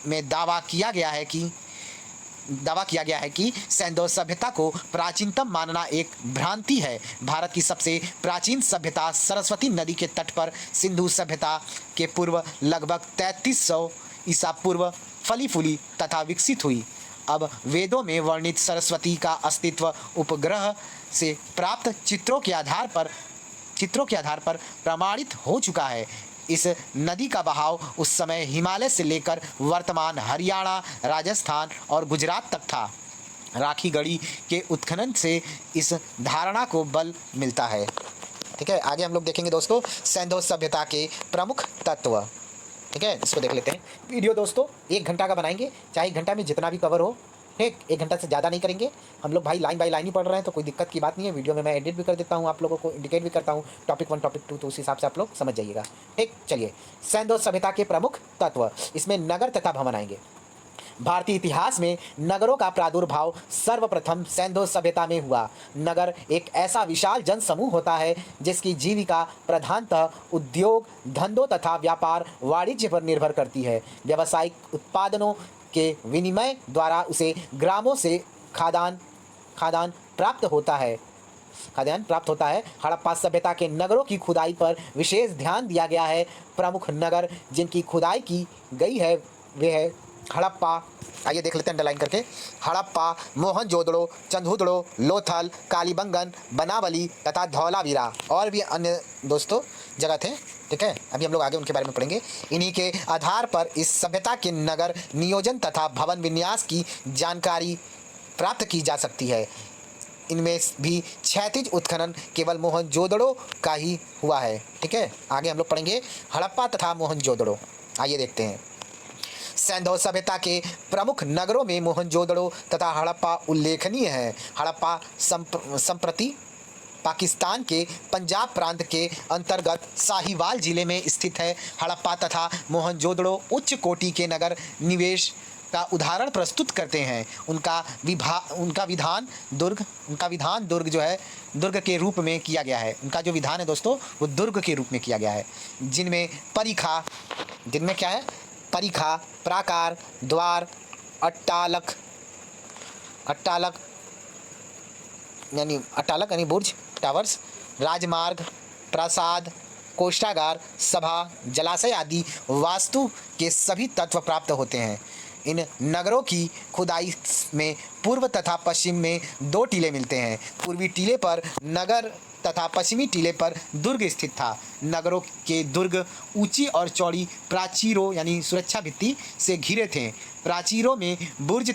में दावा किया गया है कि सैंधव सभ्यता को प्राचीनतम मानना एक भ्रांति है। भारत की सबसे प्राचीन सभ्यता सरस्वती नदी के तट पर सिंधु सभ्यता के पूर्व लगभग 3300 ईसा पूर्व फली फूली तथा विकसित हुई। अब वेदों में वर्णित सरस्वती का अस्तित्व उपग्रह से प्राप्त चित्रों के आधार पर प्रमाणित हो चुका है। इस नदी का बहाव उस समय हिमालय से लेकर वर्तमान हरियाणा, राजस्थान और गुजरात तक था। राखी गढ़ी के उत्खनन से इस धारणा को बल मिलता है। ठीक है, आगे हम लोग देखेंगे दोस्तों सैंधव सभ्यता के प्रमुख तत्व। ठीक है, इसको देख लेते हैं। वीडियो दोस्तों 1 घंटा का बनाएंगे, चाहे 1 घंटा में जितना भी कवर हो। ठीक, 1 घंटा से ज़्यादा नहीं करेंगे हम लोग भाई, लाइन बाय लाइन ही पढ़ रहे हैं, तो कोई दिक्कत की बात नहीं है। वीडियो में मैं एडिट भी कर देता हूँ, आप लोगों को इंडिकेट भी करता हूँ टॉपिक 1 टॉपिक 2, तो उस हिसाब से आप लोग समझ जाइएगा। ठीक, चलिए सैंधव सभ्यता के प्रमुख तत्व, इसमें नगर तथा भवन आएंगे। भारतीय इतिहास में नगरों का प्रादुर्भाव सर्वप्रथम सैंधव सभ्यता में हुआ। नगर एक ऐसा विशाल जन समूह होता है जिसकी जीविका प्रधानतः उद्योग, धंधों तथा व्यापार वाणिज्य पर निर्भर करती है। व्यावसायिक उत्पादनों के विनिमय द्वारा उसे ग्रामों से खाद्यान्न प्राप्त होता है। हड़प्पा सभ्यता के नगरों की खुदाई पर विशेष ध्यान दिया गया है। प्रमुख नगर जिनकी खुदाई की गई है वे है हड़प्पा, आइए देख लेते हैं अंडरलाइन करके। हड़प्पा, मोहनजोदड़ो, चंदहुदड़ो, लोथल, कालीबंगन, बनावली तथा धौलावीरा, और भी अन्य दोस्तों जगह थे। ठीक है, अभी हम लोग आगे उनके बारे में पढ़ेंगे। इन्हीं के आधार पर इस सभ्यता के नगर नियोजन तथा भवन विन्यास की जानकारी प्राप्त की जा सकती है। इनमें भी क्षैतिज उत्खनन केवल मोहनजोदड़ो का ही हुआ है। ठीक है, आगे हम लोग पढ़ेंगे हड़प्पा तथा मोहनजोदड़ो। आइए देखते हैं। सैंधव सभ्यता के प्रमुख नगरों में मोहनजोदड़ो तथा हड़प्पा उल्लेखनीय है। हड़प्पा संप्रति पाकिस्तान के पंजाब प्रांत के अंतर्गत साहिवाल जिले में स्थित है। हड़प्पा तथा मोहनजोदड़ो उच्च कोटि के नगर निवेश का उदाहरण प्रस्तुत करते हैं। उनका विधान दुर्ग जो है दुर्ग के रूप में किया गया है। उनका जो विधान है दोस्तों वो दुर्ग के रूप में किया गया है, जिनमें क्या है, परिखा, प्राकार, द्वार, अट्टालक यानी बुर्ज, टावर्स, राजमार्ग, प्रासाद, कोष्ठागार, सभा, जलाशय आदि वास्तु के सभी तत्व प्राप्त होते हैं। इन नगरों की खुदाई में पूर्व तथा पश्चिम में 2 टीले मिलते हैं। पूर्वी टीले पर नगर तथा पश्चिमी टीले पर दुर्ग स्थित था। नगरों के दुर्ग ऊंची और चौड़ी प्राचीरों यानी सुरक्षा भित्ति से घिरे थे। प्राचीरों में बुर्ज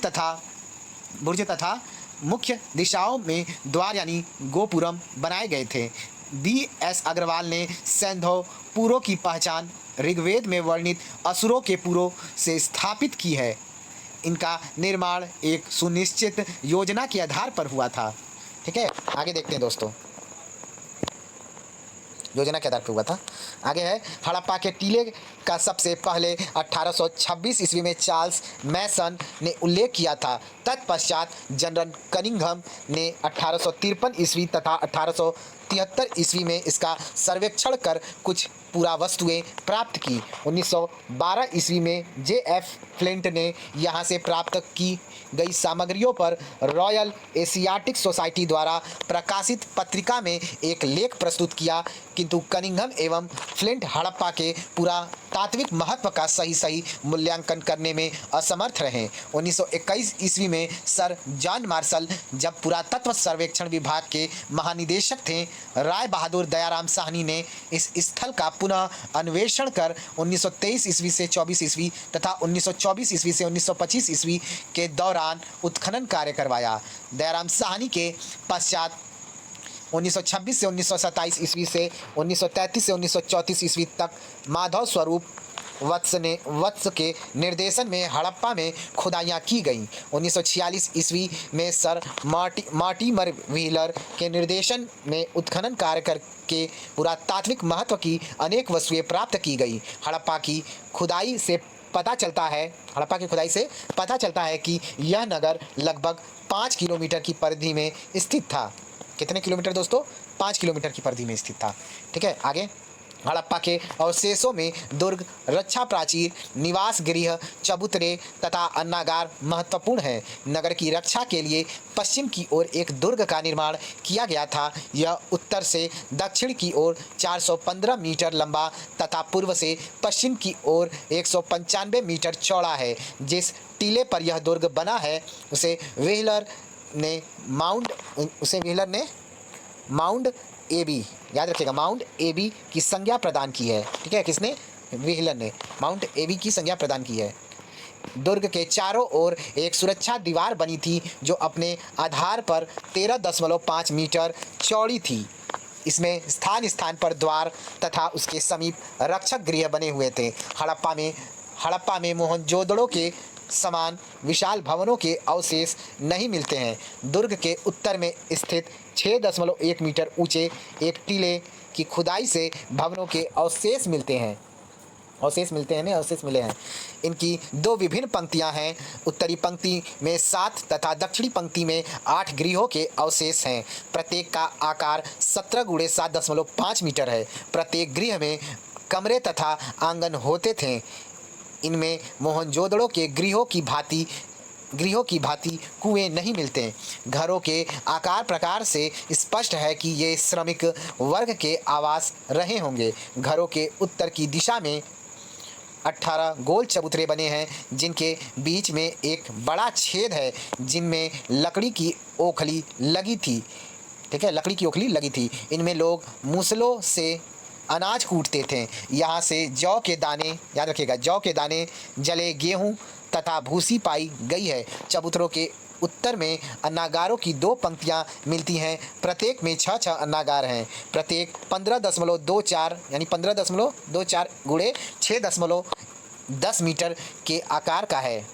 तथा मुख्य दिशाओं में द्वार यानी गोपुरम बनाए गए थे। B.S. अग्रवाल ने सैंधव पुरों की पहचान ऋग्वेद में वर्णित असुरों के पुरों से स्थापित की है। इनका निर्माण एक सुनिश्चित योजना के आधार पर हुआ था। ठीक है, आगे देखते हैं दोस्तों, योजना के आधार पर हुआ था। आगे है हड़प्पा के टीले का सबसे पहले 1826 ईस्वी में चार्ल्स मैसन ने उल्लेख किया था। तत्पश्चात जनरल कनिंघम ने 1853 ईस्वी तथा 1873 ईस्वी में इसका सर्वेक्षण कर कुछ पुरावस्तुएं प्राप्त की। 1912 ईस्वी में J.F. फ्लिंट ने यहाँ से प्राप्त की गई सामग्रियों पर रॉयल एशियाटिक सोसाइटी द्वारा प्रकाशित पत्रिका में एक लेख प्रस्तुत किया, किंतु कनिंघम एवं फ्लिंट हड़प्पा के पुरातात्विक महत्व का सही मूल्यांकन करने में असमर्थ रहे। 1921 ईस्वी में सर जॉन मार्शल जब पुरातत्व सर्वेक्षण विभाग के महानिदेशक थे, राय बहादुर दयाराम साहनी ने इस स्थल का पुनः अन्वेषण कर 1923 ईस्वी से 24 ईस्वी तथा 1924 ईस्वी से 1925 ईस्वी के दौरान उत्खनन कार्य करवाया। दयाराम साहनी के पश्चात 1926 से 1927 ईस्वी से 1933 से 1934 ईस्वी तक माधव स्वरूप वत्स के निर्देशन में हड़प्पा में खुदाइयाँ की गईं। 1946 ईस्वी में सर मार्टिमर व्हीलर के निर्देशन में उत्खनन कार्य करके पुरातात्विक महत्व की अनेक वस्तुएं प्राप्त की गई। हड़प्पा की खुदाई से पता चलता है कि यह नगर लगभग 5 किलोमीटर की परिधि में स्थित था। कितने किलोमीटर दोस्तों? 5 किलोमीटर की परिधि में स्थित था। ठीक है, आगे हड़प्पा के अवशेषों में दुर्ग, रक्षा प्राचीर, निवास गृह, चबूतरे तथा अन्नागार महत्वपूर्ण है। नगर की रक्षा के लिए पश्चिम की ओर एक दुर्ग का निर्माण किया गया था। यह उत्तर से दक्षिण की ओर 415 मीटर लंबा तथा पूर्व से पश्चिम की ओर 195 मीटर चौड़ा है। जिस टीले पर यह दुर्ग बना है उसे व्हीलर ने माउंट एबी, याद रखिएगा, माउंट एबी की संज्ञा प्रदान की है। ठीक है, किसने? व्हीलर ने माउंट एबी की संज्ञा प्रदान की है। दुर्ग के चारों ओर एक सुरक्षा दीवार बनी थी जो अपने आधार पर 13.5 मीटर चौड़ी थी। इसमें स्थान स्थान पर द्वार तथा उसके समीप रक्षक गृह बने हुए थे। हड़प्पा में मोहनजोदड़ो के समान विशाल भवनों के अवशेष नहीं मिलते हैं। दुर्ग के उत्तर में स्थित 6.1 मीटर ऊंचे एक टीले की खुदाई से भवनों के अवशेष मिले हैं। इनकी 2 विभिन्न पंक्तियां हैं। उत्तरी पंक्ति में 7 तथा दक्षिणी पंक्ति में 8 गृहों के अवशेष हैं। प्रत्येक का आकार 17 × 7.5 मीटर है। प्रत्येक गृह में कमरे तथा आंगन होते थे। इनमें मोहनजोदड़ो के गृहों की भांति कुएं नहीं मिलते। घरों के आकार प्रकार से स्पष्ट है कि ये श्रमिक वर्ग के आवास रहे होंगे। घरों के उत्तर की दिशा में 18 गोल चबूतरे बने हैं, जिनके बीच में एक बड़ा छेद है, जिनमें लकड़ी की ओखली लगी थी। ठीक है, लकड़ी की ओखली लगी थी। इनमें लोग मूसलों से अनाज कूटते थे। यहाँ से जौ के दाने, याद रखिएगा, जौ के दाने, जले गेहूँ तथा भूसी पाई गई है। चबूतरों के उत्तर में अन्नागारों की 2 पंक्तियाँ मिलती हैं। प्रत्येक में 6 अन्नागार हैं। प्रत्येक 15.24 यानी 15.24 × 10 मीटर के आकार का है।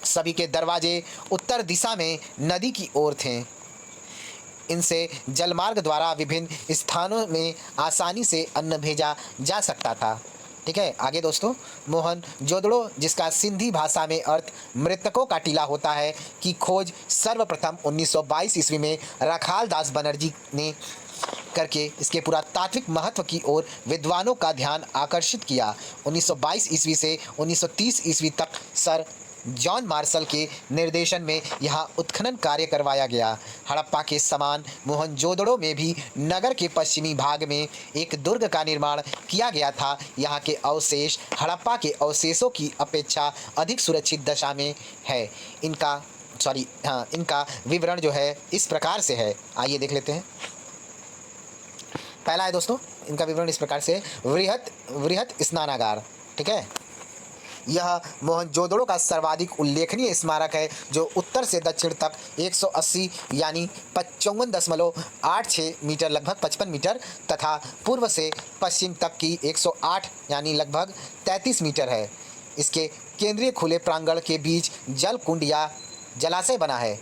सभी के दरवाजे उत्तर दिशा में नदी की ओर थे। इनसे जलमार्ग द्वारा विभिन्न स्थानों में आसानी से अन्न भेजा जा सकता था। ठीक है, आगे दोस्तों, मोहनजोदड़ो, जिसका सिंधी भाषा में अर्थ मृतकों का टीला होता है, की खोज सर्वप्रथम 1922 ईस्वी में रखाल दास बनर्जी ने करके इसके पुरातात्विक महत्व की ओर विद्वानों का ध्यान आकर्षित किया। 1922 ईस्वी से 1930 ईस्वी तक सर जॉन मार्शल के निर्देशन में यहाँ उत्खनन कार्य करवाया गया। हड़प्पा के समान मोहनजोदड़ो में भी नगर के पश्चिमी भाग में एक दुर्ग का निर्माण किया गया था। यहाँ के अवशेष हड़प्पा के अवशेषों की अपेक्षा अधिक सुरक्षित दशा में है। इनका विवरण जो है इस प्रकार से है, आइए देख लेते हैं। पहला है दोस्तों, इनका विवरण इस प्रकार से, वृहत स्नानागार। ठीक है, यह मोहनजोदड़ो का सर्वाधिक उल्लेखनीय स्मारक है, जो उत्तर से दक्षिण तक 180 यानी 55.86 मीटर लगभग 55 मीटर तथा पूर्व से पश्चिम तक की 108 यानी लगभग 33 मीटर है। इसके केंद्रीय खुले प्रांगण के बीच जल कुंड या जलाशय बना है।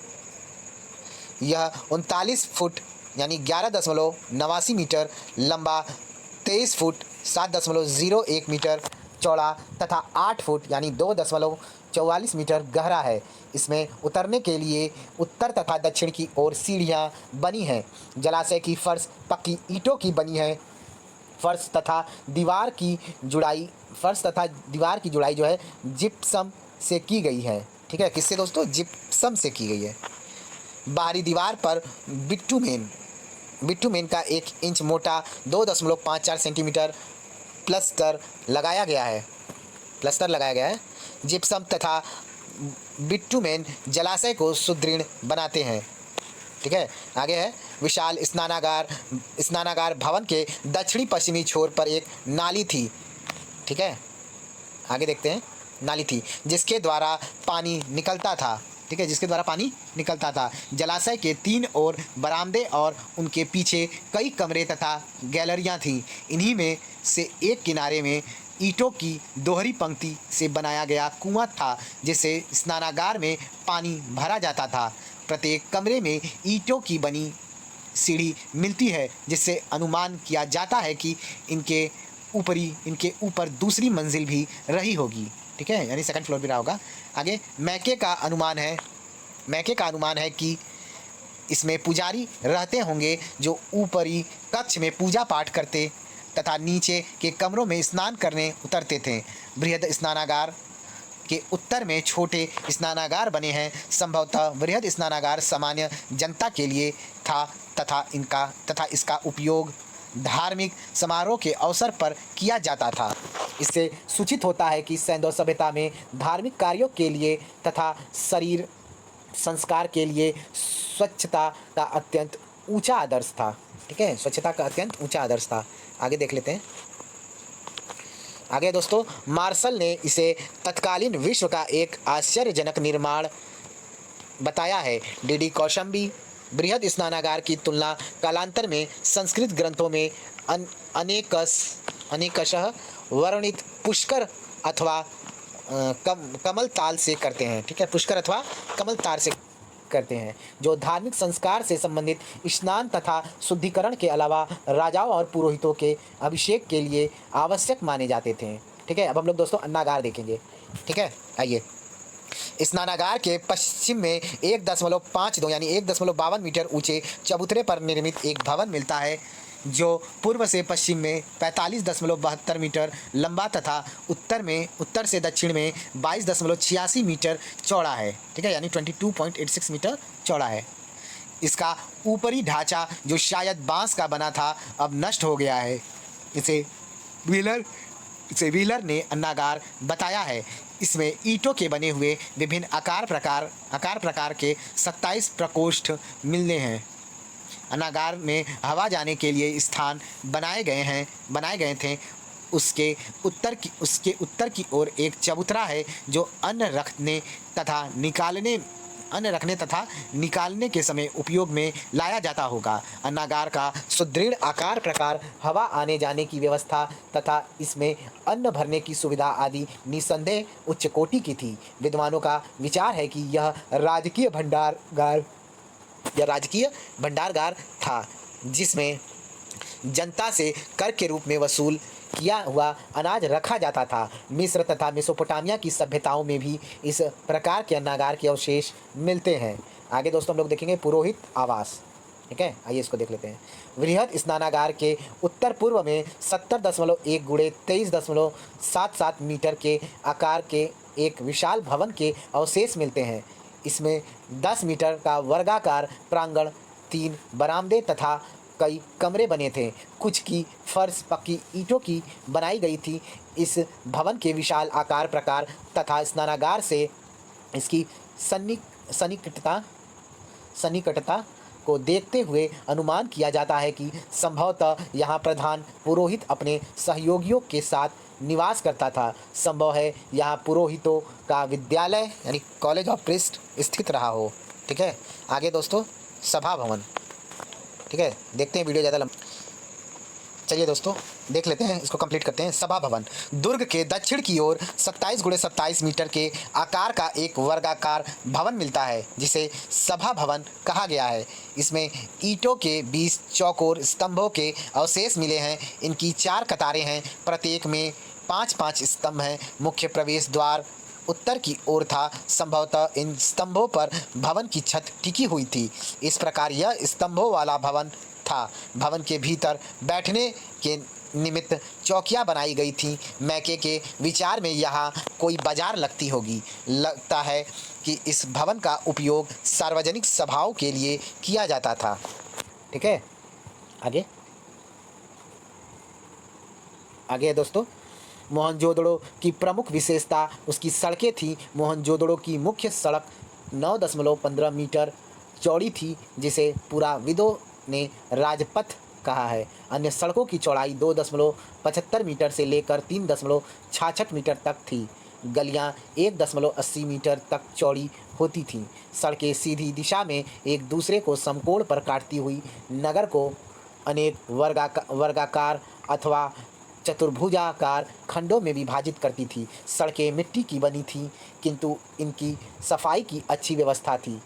यह 39 फुट यानी 11.89 मीटर लंबा, 23 फुट 7.01 मीटर चौड़ा तथा 8 फुट यानी 2.44 मीटर गहरा है। इसमें उतरने के लिए उत्तर तथा दक्षिण की ओर सीढ़ियाँ बनी हैं। जलाशय की फर्श पक्की ईंटों की बनी है। फर्श तथा दीवार की जुड़ाई जो है जिप्सम से की गई है। ठीक है, किससे दोस्तों? जिप्सम से की गई है। बाहरी दीवार पर बिट्टूमेन का 1 इंच मोटा 2.54 सेंटीमीटर प्लस्तर लगाया गया है। जिप्सम तथा बिट्टूमेन जलाशय को सुदृढ़ बनाते हैं। ठीक है, आगे है विशाल स्नानागार भवन के दक्षिणी पश्चिमी छोर पर एक नाली थी। ठीक है, आगे देखते हैं। नाली थी जिसके द्वारा पानी निकलता था। ठीक है, जिसके द्वारा पानी निकलता था। जलाशय के 3 ओर बरामदे और उनके पीछे कई कमरे तथा गैलरियां थीं। इन्हीं में से एक किनारे में ईंटों की दोहरी पंक्ति से बनाया गया कुआं था, जिससे स्नानागार में पानी भरा जाता था। प्रत्येक कमरे में ईंटों की बनी सीढ़ी मिलती है, जिससे अनुमान किया जाता है कि इनके ऊपर दूसरी मंजिल भी रही होगी। ठीक है, यानी सेकंड फ्लोर भी रहा होगा। आगे मैके का अनुमान है कि इसमें पुजारी रहते होंगे, जो ऊपरी कक्ष में पूजा पाठ करते तथा नीचे के कमरों में स्नान करने उतरते थे। बृहद स्नानागार के उत्तर में छोटे स्नानागार बने हैं। संभवतः बृहद स्नानागार सामान्य जनता के लिए था तथा इसका उपयोग धार्मिक समारोह के अवसर पर किया जाता था। इससे सूचित होता है कि सैंधव सभ्यता में धार्मिक कार्यों के लिए तथा शरीर संस्कार के लिए स्वच्छता का अत्यंत ऊंचा आदर्श था। ठीक है, स्वच्छता का अत्यंत ऊंचा आदर्श था। आगे देख लेते हैं। आगे दोस्तों, मार्शल ने इसे तत्कालीन विश्व का एक आश्चर्यजनक निर्माण बताया है। डी कौशाम्बी बृहद स्नानागार की तुलना कालांतर में संस्कृत ग्रंथों में अनेकशः वर्णित पुष्कर अथवा कमल ताल से करते हैं। ठीक है, पुष्कर अथवा कमल ताल से करते हैं, जो धार्मिक संस्कार से संबंधित स्नान तथा शुद्धिकरण के अलावा राजाओं और पुरोहितों के अभिषेक के लिए आवश्यक माने जाते थे। ठीक है, अब हम लोग दोस्तों अन्नागार देखेंगे। ठीक है, आइए। स्नानागार के पश्चिम में 1.52 यानी 1.52 मीटर ऊंचे चबूतरे पर निर्मित एक भवन मिलता है, जो पूर्व से पश्चिम में 45.72 मीटर लंबा तथा उत्तर से दक्षिण में 22.86 मीटर चौड़ा है। ठीक है, यानी 22.86 मीटर चौड़ा है। इसका ऊपरी ढांचा, जो शायद बांस का बना था, अब नष्ट हो गया है। इसे व्हीलर ने अन्नागार बताया है। इसमें ईंटों के बने हुए विभिन्न आकार प्रकार के 27 प्रकोष्ठ मिलने हैं। अन्नागार में हवा जाने के लिए स्थान बनाए गए थे। उसके उत्तर की ओर एक चबूतरा है, जो अन्न रखने तथा अन्न रखने तथा निकालने के समय उपयोग में लाया जाता होगा। अन्नागार का सुदृढ़ आकार प्रकार, हवा आने जाने की व्यवस्था तथा इसमें अन्न भरने की सुविधा आदि निसंदेह उच्च कोटि की थी। विद्वानों का विचार है कि यह राजकीय भंडारगार था, जिसमें जनता से कर के रूप में वसूल किया हुआ अनाज रखा जाता था। मिस्र तथा मेसोपोटामिया की सभ्यताओं में भी इस प्रकार के अन्नागार के अवशेष मिलते हैं। आगे दोस्तों हम लोग देखेंगे पुरोहित आवास। ठीक है, आइए इसको देख लेते हैं। वृहद स्नानागार के उत्तर पूर्व में 70.1 गुणे 23.77 मीटर के आकार के एक विशाल भवन के अवशेष मिलते हैं। इसमें 10 मीटर का वर्गाकार प्रांगण, 3 बरामदे तथा कई कमरे बने थे। कुछ की फर्श पक्की ईंटों की बनाई गई थी। इस भवन के विशाल आकार प्रकार तथा स्नानागार से इसकी सन्निकटता को देखते हुए अनुमान किया जाता है कि संभवतः यहाँ प्रधान पुरोहित अपने सहयोगियों के साथ निवास करता था। संभव है यहाँ पुरोहितों का विद्यालय यानी कॉलेज ऑफ प्रीस्ट स्थित रहा हो। ठीक है, आगे दोस्तों सभा भवन। ठीक है, देखते हैं वीडियो ज़्यादा लंबा। चलिए दोस्तों देख लेते हैं, इसको कंप्लीट करते हैं। सभा भवन दुर्ग के दक्षिण की ओर 27 गुणे 27 मीटर के आकार का एक वर्गाकार भवन मिलता है, जिसे सभा भवन कहा गया है। इसमें ईंटों के 20 चौकोर स्तंभों के अवशेष मिले हैं। इनकी 4 कतारें हैं, प्रत्येक में 5-5 स्तंभ हैं। मुख्य प्रवेश द्वार उत्तर की ओर था। संभवतः इन स्तंभों पर भवन की छत टिकी हुई थी। इस प्रकार यह स्तंभों वाला भवन था। भवन के भीतर बैठने के निमित्त चौकियां बनाई गई थीं। मैके के विचार में यहाँ कोई बाजार लगती होगी। लगता है कि इस भवन का उपयोग सार्वजनिक सभाओं के लिए किया जाता था। ठीक है, आगे है दोस्तों मोहनजोदड़ो की प्रमुख विशेषता उसकी सड़कें थीं। मोहनजोदड़ो की मुख्य सड़क 9.15 मीटर चौड़ी थी, जिसे पुराविदों ने राजपथ कहा है। अन्य सड़कों की चौड़ाई 2.75 मीटर से लेकर 3.66 मीटर तक थी। गलियां 1.80 मीटर तक चौड़ी होती थीं। सड़कें सीधी दिशा में एक दूसरे को समकोण पर काटती हुई नगर को अनेक वर्गाकार अथवा चतुर्भुजाकार खंडों में विभाजित करती थी। सड़कें मिट्टी की बनी थीं, किंतु इनकी सफाई की अच्छी व्यवस्था थी।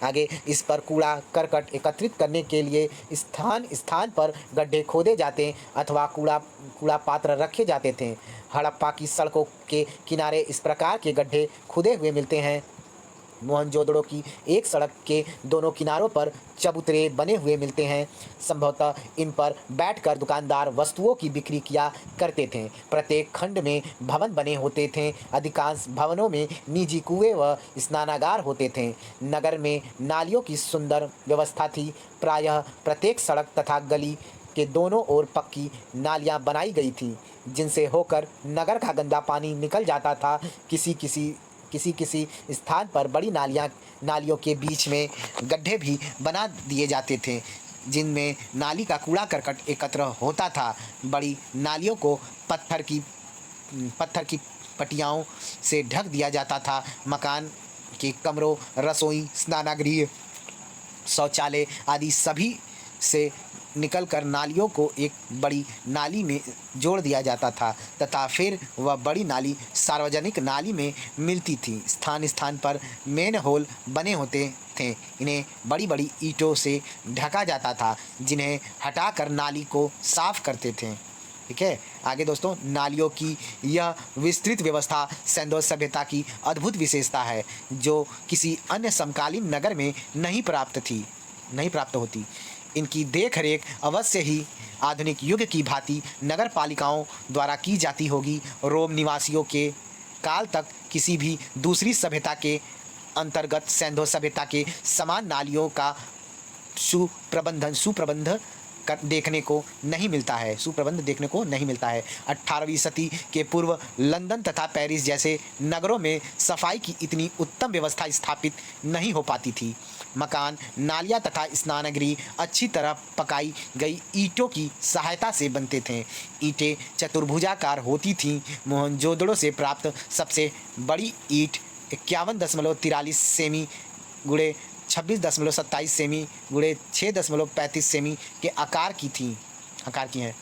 आगे इस पर कूड़ा करकट एकत्रित करने के लिए स्थान स्थान पर गड्ढे खोदे जाते अथवा कूड़ा पात्र रखे जाते थे। हड़प्पा की सड़कों के किनारे इस प्रकार के गड्ढे खुदे हुए मिलते हैं। मोहनजोदड़ो की एक सड़क के दोनों किनारों पर चबूतरे बने हुए मिलते हैं। संभवतः इन पर बैठकर दुकानदार वस्तुओं की बिक्री किया करते थे। प्रत्येक खंड में भवन बने होते थे। अधिकांश भवनों में निजी कुएं व स्नानागार होते थे। नगर में नालियों की सुंदर व्यवस्था थी। प्रायः प्रत्येक सड़क तथा गली के दोनों ओर पक्की नालियां बनाई गई थीं, जिनसे होकर नगर का गंदा पानी निकल जाता था। किसी स्थान पर बड़ी नालियों के बीच में गड्ढे भी बना दिए जाते थे, जिनमें नाली का कूड़ा करकट एकत्र होता था। बड़ी नालियों को पत्थर की पटियाओं से ढक दिया जाता था। मकान के कमरों, रसोई, स्नानागृह, शौचालय आदि सभी से निकलकर नालियों को एक बड़ी नाली में जोड़ दिया जाता था तथा फिर वह बड़ी नाली सार्वजनिक नाली में मिलती थी। स्थान स्थान पर मेन होल बने होते थे। इन्हें बड़ी बड़ी ईंटों से ढका जाता था, जिन्हें हटाकर नाली को साफ करते थे। ठीक है, आगे दोस्तों नालियों की यह विस्तृत व्यवस्था सैंडो सभ्यता की अद्भुत विशेषता है, जो किसी अन्य समकालीन नगर में नहीं प्राप्त होती। इनकी देख रेख अवश्य ही आधुनिक युग की भांति नगर पालिकाओं द्वारा की जाती होगी। रोम निवासियों के काल तक किसी भी दूसरी सभ्यता के अंतर्गत सैंधो सभ्यता के समान नालियों का सुप्रबंध देखने को नहीं मिलता है। 18वीं सदी के पूर्व लंदन तथा पेरिस जैसे नगरों में सफाई की इतनी उत्तम व्यवस्था स्थापित नहीं हो पाती थी। मकान, नालियाँ तथा स्नानगृह अच्छी तरह पकाई गई ईंटों की सहायता से बनते थे। ईंटें चतुर्भुजाकार होती थीं। मोहनजोदड़ो से प्राप्त सबसे बड़ी ईंट 51.43 सेमी गुणे 26.27 सेमी गुणे 6.35 सेमी के आकार की हैं।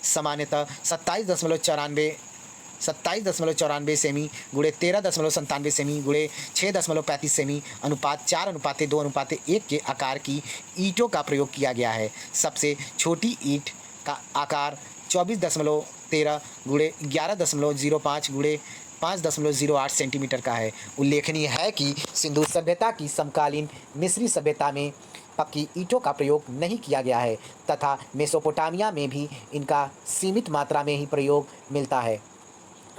सामान्यतः 27.94 सेमी गुणे 13.97 सेमी गुणे 6.35 सेमी अनुपात 4:2:1 के आकार की ईंटों का प्रयोग किया गया है। सबसे छोटी ईंट का आकार 24.13 गुणे 11.05 गुणे 5.08 सेंटीमीटर का है। उल्लेखनीय है कि सिंधु सभ्यता की समकालीन मिस्री सभ्यता में पक्की ईंटों का प्रयोग नहीं किया गया है तथा मेसोपोटामिया में भी इनका सीमित मात्रा में ही प्रयोग मिलता है।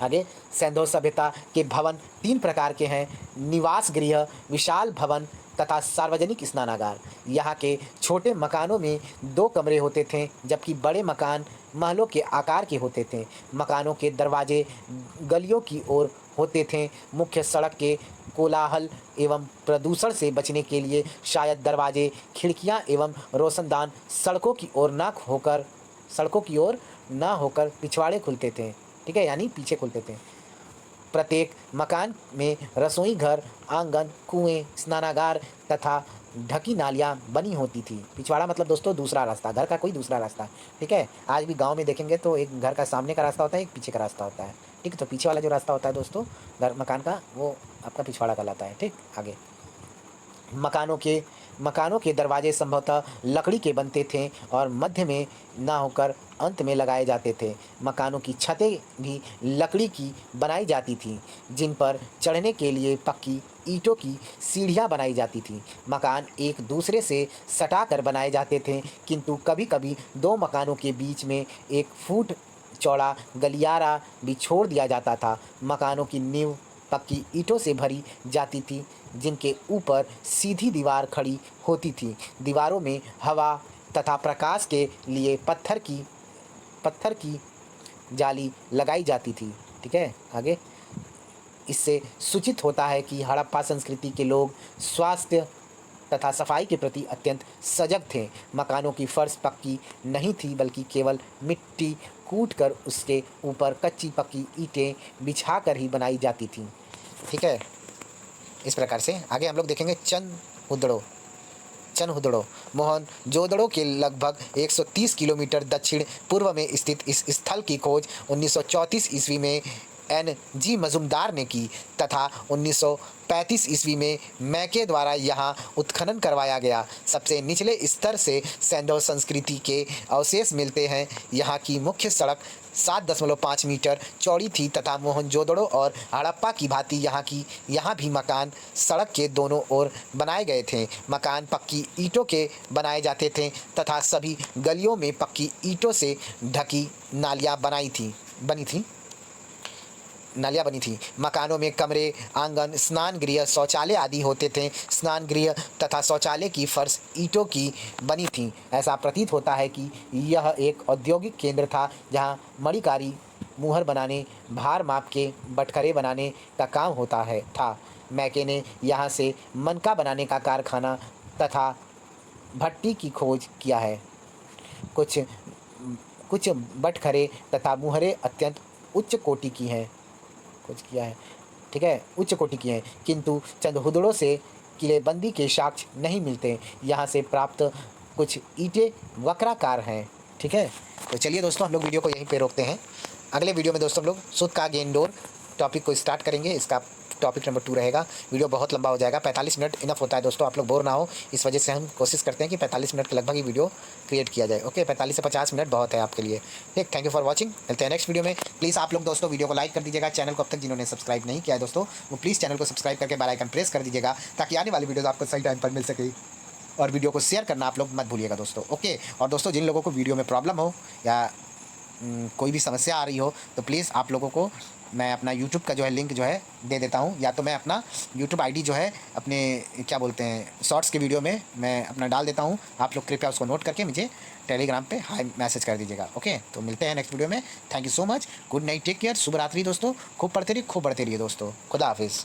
आगे, सिंधु सभ्यता के भवन 3 प्रकार के हैं: निवास गृह, विशाल भवन तथा सार्वजनिक स्नानागार। यहाँ के छोटे मकानों में 2 कमरे होते थे, जबकि बड़े मकान महलों के आकार के होते थे। मकानों के दरवाजे गलियों की ओर होते थे। मुख्य सड़क के कोलाहल एवं प्रदूषण से बचने के लिए शायद दरवाजे, खिड़कियाँ एवं रोशनदान सड़कों की ओर न होकर पिछवाड़े खुलते थे। ठीक है, यानी पीछे खुलते थे। प्रत्येक मकान में रसोई घर, आंगन, कुएं, स्नानागार तथा ढकी नालियाँ बनी होती थी। पिछवाड़ा मतलब दोस्तों दूसरा रास्ता, घर का कोई दूसरा रास्ता। ठीक है, आज भी गांव में देखेंगे तो एक घर का सामने का रास्ता होता है, एक पीछे का रास्ता होता है। ठीक है, तो पीछे वाला जो रास्ता होता है दोस्तों घर मकान का, वो आपका पिछवाड़ा कहलाता है। ठीक, आगे, मकानों के दरवाजे संभवतः लकड़ी के बनते थे और मध्य में ना होकर अंत में लगाए जाते थे। मकानों की छतें भी लकड़ी की बनाई जाती थीं, जिन पर चढ़ने के लिए पक्की ईंटों की सीढ़ियां बनाई जाती थीं। मकान एक दूसरे से सटाकर बनाए जाते थे, किंतु कभी-कभी 2 मकानों के बीच में 1 फुट चौड़ा गलियारा भी छोड़ दिया जाता था। मकानों की नींव पक्की ईंटों से भरी जाती थी, जिनके ऊपर सीधी दीवार खड़ी होती थी। दीवारों में हवा तथा प्रकाश के लिए पत्थर की जाली लगाई जाती थी। ठीक है, आगे, इससे सूचित होता है कि हड़प्पा संस्कृति के लोग स्वास्थ्य तथा सफाई के प्रति अत्यंत सजग थे। मकानों की फर्श पक्की नहीं थी, बल्कि केवल मिट्टी कूटकर उसके ऊपर कच्ची पक्की ईंटें बिछाकर ही बनाई जाती थीं। ठीक है, इस प्रकार से आगे हम लोग देखेंगे चनहुदड़ो मोहनजोदड़ो के लगभग 130 किलोमीटर दक्षिण पूर्व में स्थित इस स्थल की खोज 1934 ईस्वी में N.G. मजुमदार ने की तथा 1935 ईस्वी में मैके द्वारा यहाँ उत्खनन करवाया गया। सबसे निचले स्तर से सिंधु संस्कृति के अवशेष मिलते हैं। यहाँ की मुख्य सड़क 7.5 मीटर चौड़ी थी तथा मोहनजोदड़ो और हड़प्पा की भांति यहाँ भी मकान सड़क के दोनों ओर बनाए गए थे। मकान पक्की ईंटों के बनाए जाते थे तथा सभी गलियों में पक्की ईंटों से ढकी नालियाँ बनी थी। मकानों में कमरे, आंगन, स्नान गृह, शौचालय आदि होते थे। स्नान गृह तथा शौचालय की फर्श ईंटों की बनी थी। ऐसा प्रतीत होता है कि यह एक औद्योगिक केंद्र था, जहां मणिकारी, मुहर बनाने, भार माप के बटखरे बनाने का काम होता था। मैके ने यहाँ से मनका बनाने का कारखाना तथा भट्टी की खोज किया है। कुछ बटखरे तथा मुहरें अत्यंत उच्च कोटि की हैं। ठीक है, उच्च कोटि की हैं, किंतु चंदहुदड़ो से किलेबंदी के साक्ष्य नहीं मिलते। यहाँ से प्राप्त कुछ ईंटें वक्राकार हैं। ठीक है, तो चलिए दोस्तों, हम लोग वीडियो को यहीं पे रोकते हैं। अगले वीडियो में दोस्तों हम लोग सुत का गेंडोर टॉपिक को स्टार्ट करेंगे। इसका टॉपिक नंबर 2 रहेगा। वीडियो बहुत लंबा हो जाएगा, 45 मिनट इनफ होता है दोस्तों, आप लोग बोर ना हो, इस वजह से हम कोशिश करते हैं कि 45 मिनट के लगभग ही वीडियो क्रिएट किया जाए। ओके, 45 से 50 मिनट बहुत है आपके लिए। ठीक, थैंक यू फॉर वॉचिंग। मिलते हैं नेक्स्ट वीडियो में। प्लीज़ आप लोग दोस्तों वीडियो को लाइक कर दीजिएगा। चैनल को अब तक जिन्होंने सब्सक्राइब नहीं किया है दोस्तों, वो प्लीज़ चैनल को सब्सक्राइब करके बेल आइकन प्रेस कर दीजिएगा, ताकि आने वाली वीडियोज़ आपको सही टाइम पर मिल सके। और वीडियो को शेयर करना आप लोग मत भूलिएगा दोस्तों। ओके, और दोस्तों जिन लोगों को वीडियो में प्रॉब्लम हो या कोई भी समस्या आ रही हो, तो प्लीज़ आप लोगों को मैं अपना यूट्यूब का जो है लिंक जो है दे देता हूँ, या तो मैं अपना यूट्यूब आईडी जो है अपने क्या बोलते हैं शॉर्ट्स के वीडियो में मैं अपना डाल देता हूँ। आप लोग कृपया उसको नोट करके मुझे टेलीग्राम पे हाई मैसेज कर दीजिएगा। ओके, तो मिलते हैं नेक्स्ट वीडियो में। Thank you so much, good night, take care, शुभ रात्रि दोस्तों, खूब पढ़ते रहिए दोस्तों, खुदा हाफिज़।